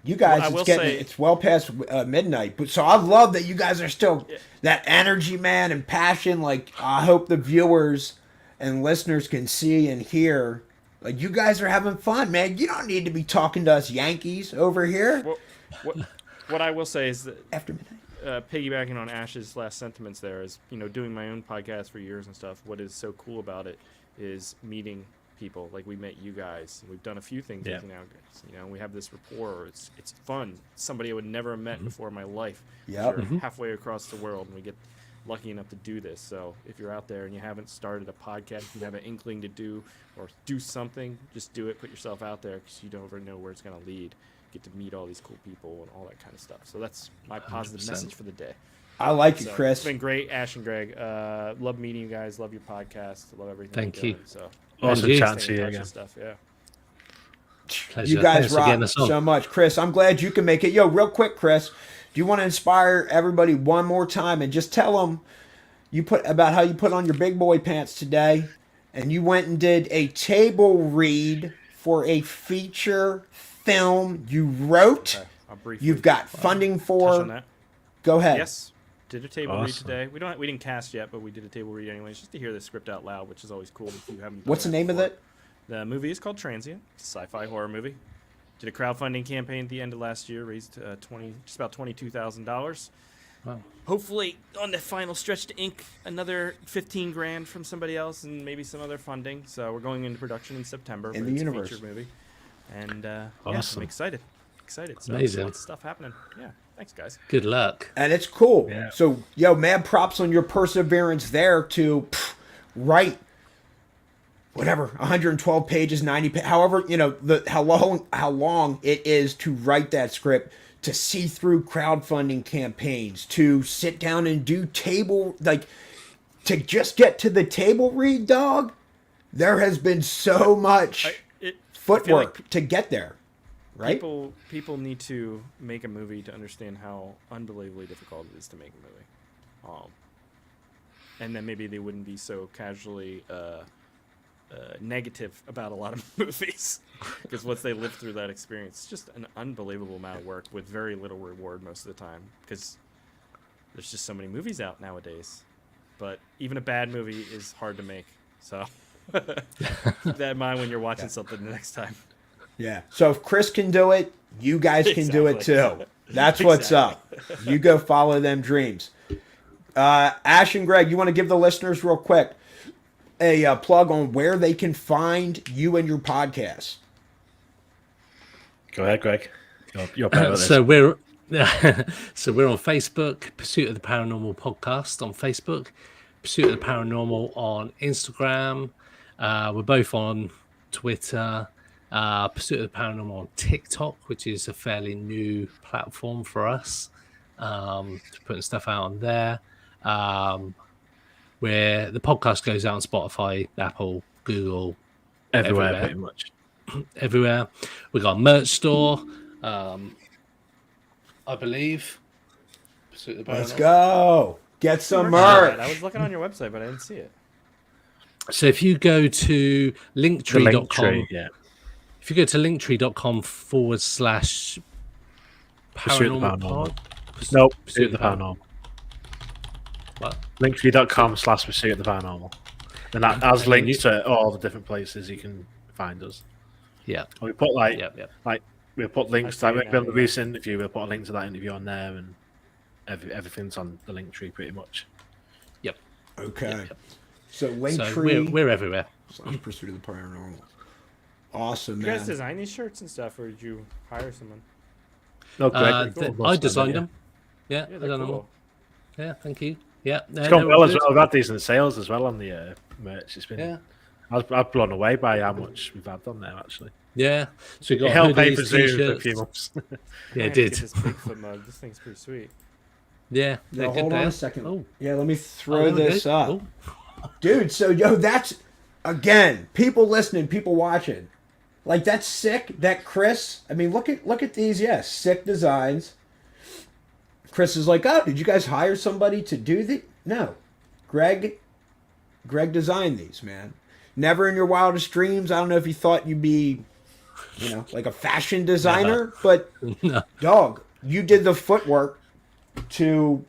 You guys, it's well past midnight, but so I love that you guys are still that energy, man, and passion. Like, I hope the viewers and listeners can see and hear. Like, you guys are having fun, man. You don't need to be talking to us Yankees over here. What I will say is that after midnight, piggybacking on Ash's last sentiments, there is, doing my own podcast for years and stuff. What is so cool about it is meeting people. Like, we met you guys. We've done a few things with you now. We have this rapport. It's fun. Somebody I would never have met before in my life. Yeah. Halfway across the world, and we get lucky enough to do this. So if you're out there and you haven't started a podcast, you have an inkling to do something, just do it. Put yourself out there, because you don't ever know where it's going to lead. Get to meet all these cool people and all that kind of stuff. So that's my positive 100%. message for the day. I like it, So, Chris. It's been great, Ash and Greg. Love meeting you guys. Love your podcast. Love everything. Thank you're you. doing. So Awesome you. chat to stay in you touch again. and stuff. Yeah. Pleasure. You guys Thanks for getting rock us on. so much. Chris, I'm glad you can make it. Yo, real quick, Chris, do you want to inspire everybody one more time and just tell them about how you put on your big boy pants today, and you went and did a table read for a feature film you wrote. Okay. I'll briefly You've got funding touch for. on that. Go ahead. Yes. Did a table read Awesome. today. We didn't cast yet, but we did a table read anyways, just to hear the script out loud, which is always cool if you haven't. What's the name of it? The movie is called Transient. It's a sci-fi horror movie. Did a crowdfunding campaign at the end of last year, raised just about $22,000. Wow. Hopefully, on the final stretch to ink another $15,000 from somebody else and maybe some other funding. So we're going into production in September. In but the it's a universe. feature movie, and yeah, Awesome. I'm excited. So Amazing. lots of stuff happening. Yeah, thanks guys. Good luck. And it's cool. Yeah. So, yo, mad props on your perseverance there to write whatever 112 pages, 90 however, how long it is to write that script, to see through crowdfunding campaigns, to sit down and do to just get to the table read, dog. There has been so much I feel footwork like to get there. Right? People need to make a movie to understand how unbelievably difficult it is to make a movie, and then maybe they wouldn't be so casually negative about a lot of movies, because once they live through that experience, it's just an unbelievable amount of work with very little reward most of the time, because there's just so many movies out nowadays. But even a bad movie is hard to make, so keep that in mind when you're watching something the next time. Yeah. So if Chris can do it, you guys can do it Exactly. too. That's what's up. You go follow them dreams. Ash and Greg, you want to give the listeners real quick a plug on where they can find you and your podcast? Go ahead, Greg. You're better at this. So we're on Facebook, Pursuit of the Paranormal Podcast on Facebook, Pursuit of the Paranormal on Instagram. We're both on Twitter. Pursuit of the Paranormal on TikTok, which is a fairly new platform for us, putting stuff out on there. Where the podcast goes out on Spotify, Apple, Google, everywhere pretty much. Everywhere. We got a merch store, I believe. Pursuit of the Let's Paranormal. go. Get some I merch. was looking on your website, but I didn't see it. So if you go to linktree.com, Linktree, yeah. if you go to linktree.com / Pursuit of the paranormal Paranormal. pod. Nope, Pursuit of the Paranormal. What? Linktree.com / Pursuit of the Paranormal. And that has links to all the different places you can find us. Yeah. And we put Yep. we'll put links I to see it the now, yeah. recent interview. We'll put a link to that interview on there, and everything's on the Linktree pretty much. Yep. Okay. Yep. So So Linktree we're everywhere. / Pursuit of the Paranormal. Awesome, You guys man. design these shirts and stuff, or did you hire someone? No, Greg, I designed them. Yeah, Yeah, I they're done them cool. all. Yeah, thank you. Yeah, It's gone well as well. We've had decent sales as well on the merch. It's been. Yeah, I've blown away by how much we've had on there actually. yeah. So we It got helped pay for hoodies, Zoom for a t-shirts. few months. Yeah, I it have to did. get This Bigfoot mug. This thing's pretty sweet. Yeah, Yo, they're good hold on there. a second. Oh, Yeah, let me oh, throw there we this go. up. Oh, Dude, so that's again, people listening, people watching. Like that's sick that Chris, I mean look at these, sick designs. Chris is like, "Oh, did you guys hire somebody to do the?" No. Greg designed these, man. Never in your wildest dreams. I don't know if you thought you'd be, like a fashion designer, but no. dog, you did the footwork to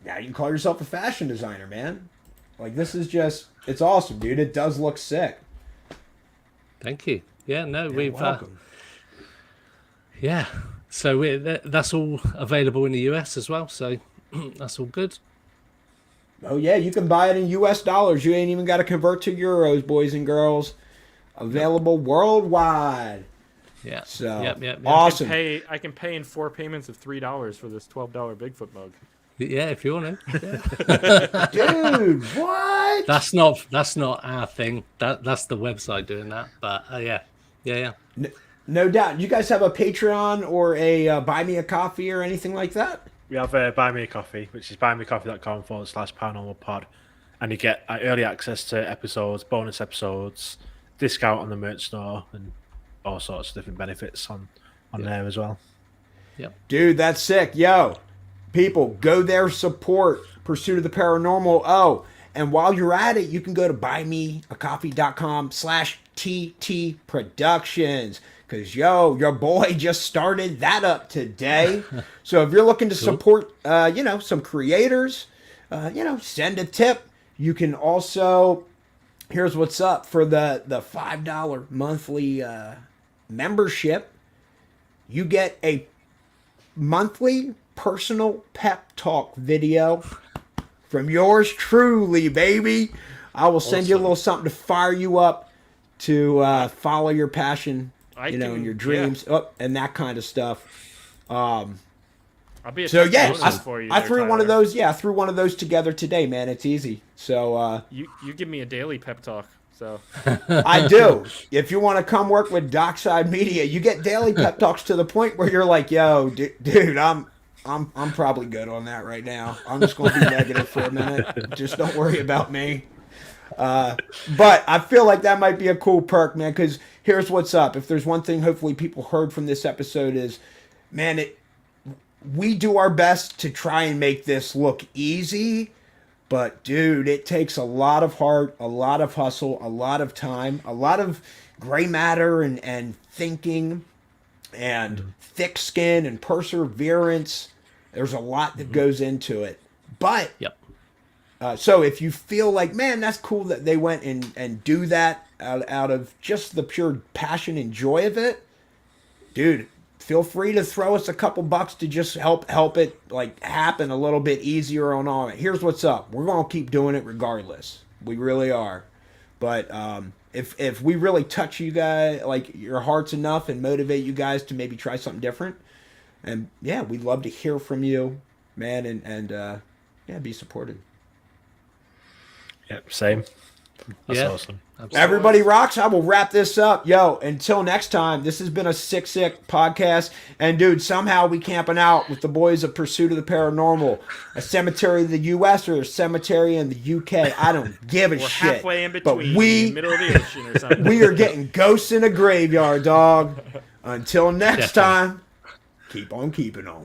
now you can call yourself a fashion designer, man. Like this is just it's awesome, dude. It does look sick. Thank you. Yeah, no, we've Welcome. yeah. So that's all available in the US as well. So that's all good. Oh yeah, you can buy it in US dollars. You ain't even got to convert to euros, boys and girls. Available worldwide. Yeah. So Yep. awesome. I can pay in 4 payments of $3 for this $12 Bigfoot mug. Yeah, if you want to. Yeah. Dude, what? That's not our thing. That's the website doing that. But yeah. No doubt. You guys have a Patreon or a Buy Me a Coffee or anything like that? We have Buy Me a Coffee, which is buymeacoffee.com/paranormal pod. And you get early access to episodes, bonus episodes, discount on the merch store, and all sorts of different benefits on there as well. Yep. Dude, that's sick. Yo, people, go there, support Pursuit of the Paranormal. Oh, and while you're at it, you can go to buymeacoffee.com/TT Productions. Because, your boy just started that up today. So if you're looking to support, some creators, send a tip. You can also, here's what's up, for the $5 monthly membership, you get a monthly personal pep talk video from yours truly, baby. I will send you a little something to fire you up to follow your passion, and your dreams, and that kind of stuff. I'll be so yeah, for you I there, threw Tyler. one of those. Yeah, I threw one of those together today, man. It's easy. So you give me a daily pep talk. So I do. If you want to come work with Dockside Media, you get daily pep talks to the point where you're like, "Yo, dude, I'm probably good on that right now. I'm just going to be negative for a minute. Just don't worry about me." But I feel like that might be a cool perk, man. Because here's what's up. If there's one thing, hopefully people heard from this episode is, man, we do our best to try and make this look easy. But, dude, it takes a lot of heart, a lot of hustle, a lot of time, a lot of gray matter and thinking and thick skin and perseverance. There's a lot that goes into it. But, so if you feel like, man, that's cool that they went and do that out of just the pure passion and joy of it, dude, feel free to throw us a couple bucks to just help it like happen a little bit easier on all it. Here's what's up. We're going to keep doing it regardless. We really are. But if we really touch you guys, like your hearts enough and motivate you guys to maybe try something different, and yeah, we'd love to hear from you, man, and be supported. Yep, same. That's awesome. Absolutely. Everybody rocks. I will wrap this up. Yo, until next time, this has been a Sick podcast. And, dude, somehow we camping out with the boys of Pursuit of the Paranormal. A cemetery in the U.S. or a cemetery in the U.K. I don't give a We're shit. halfway in But between, we, middle of the ocean or something. we are getting ghosts in a graveyard, dog. Until next time, keep on keeping on.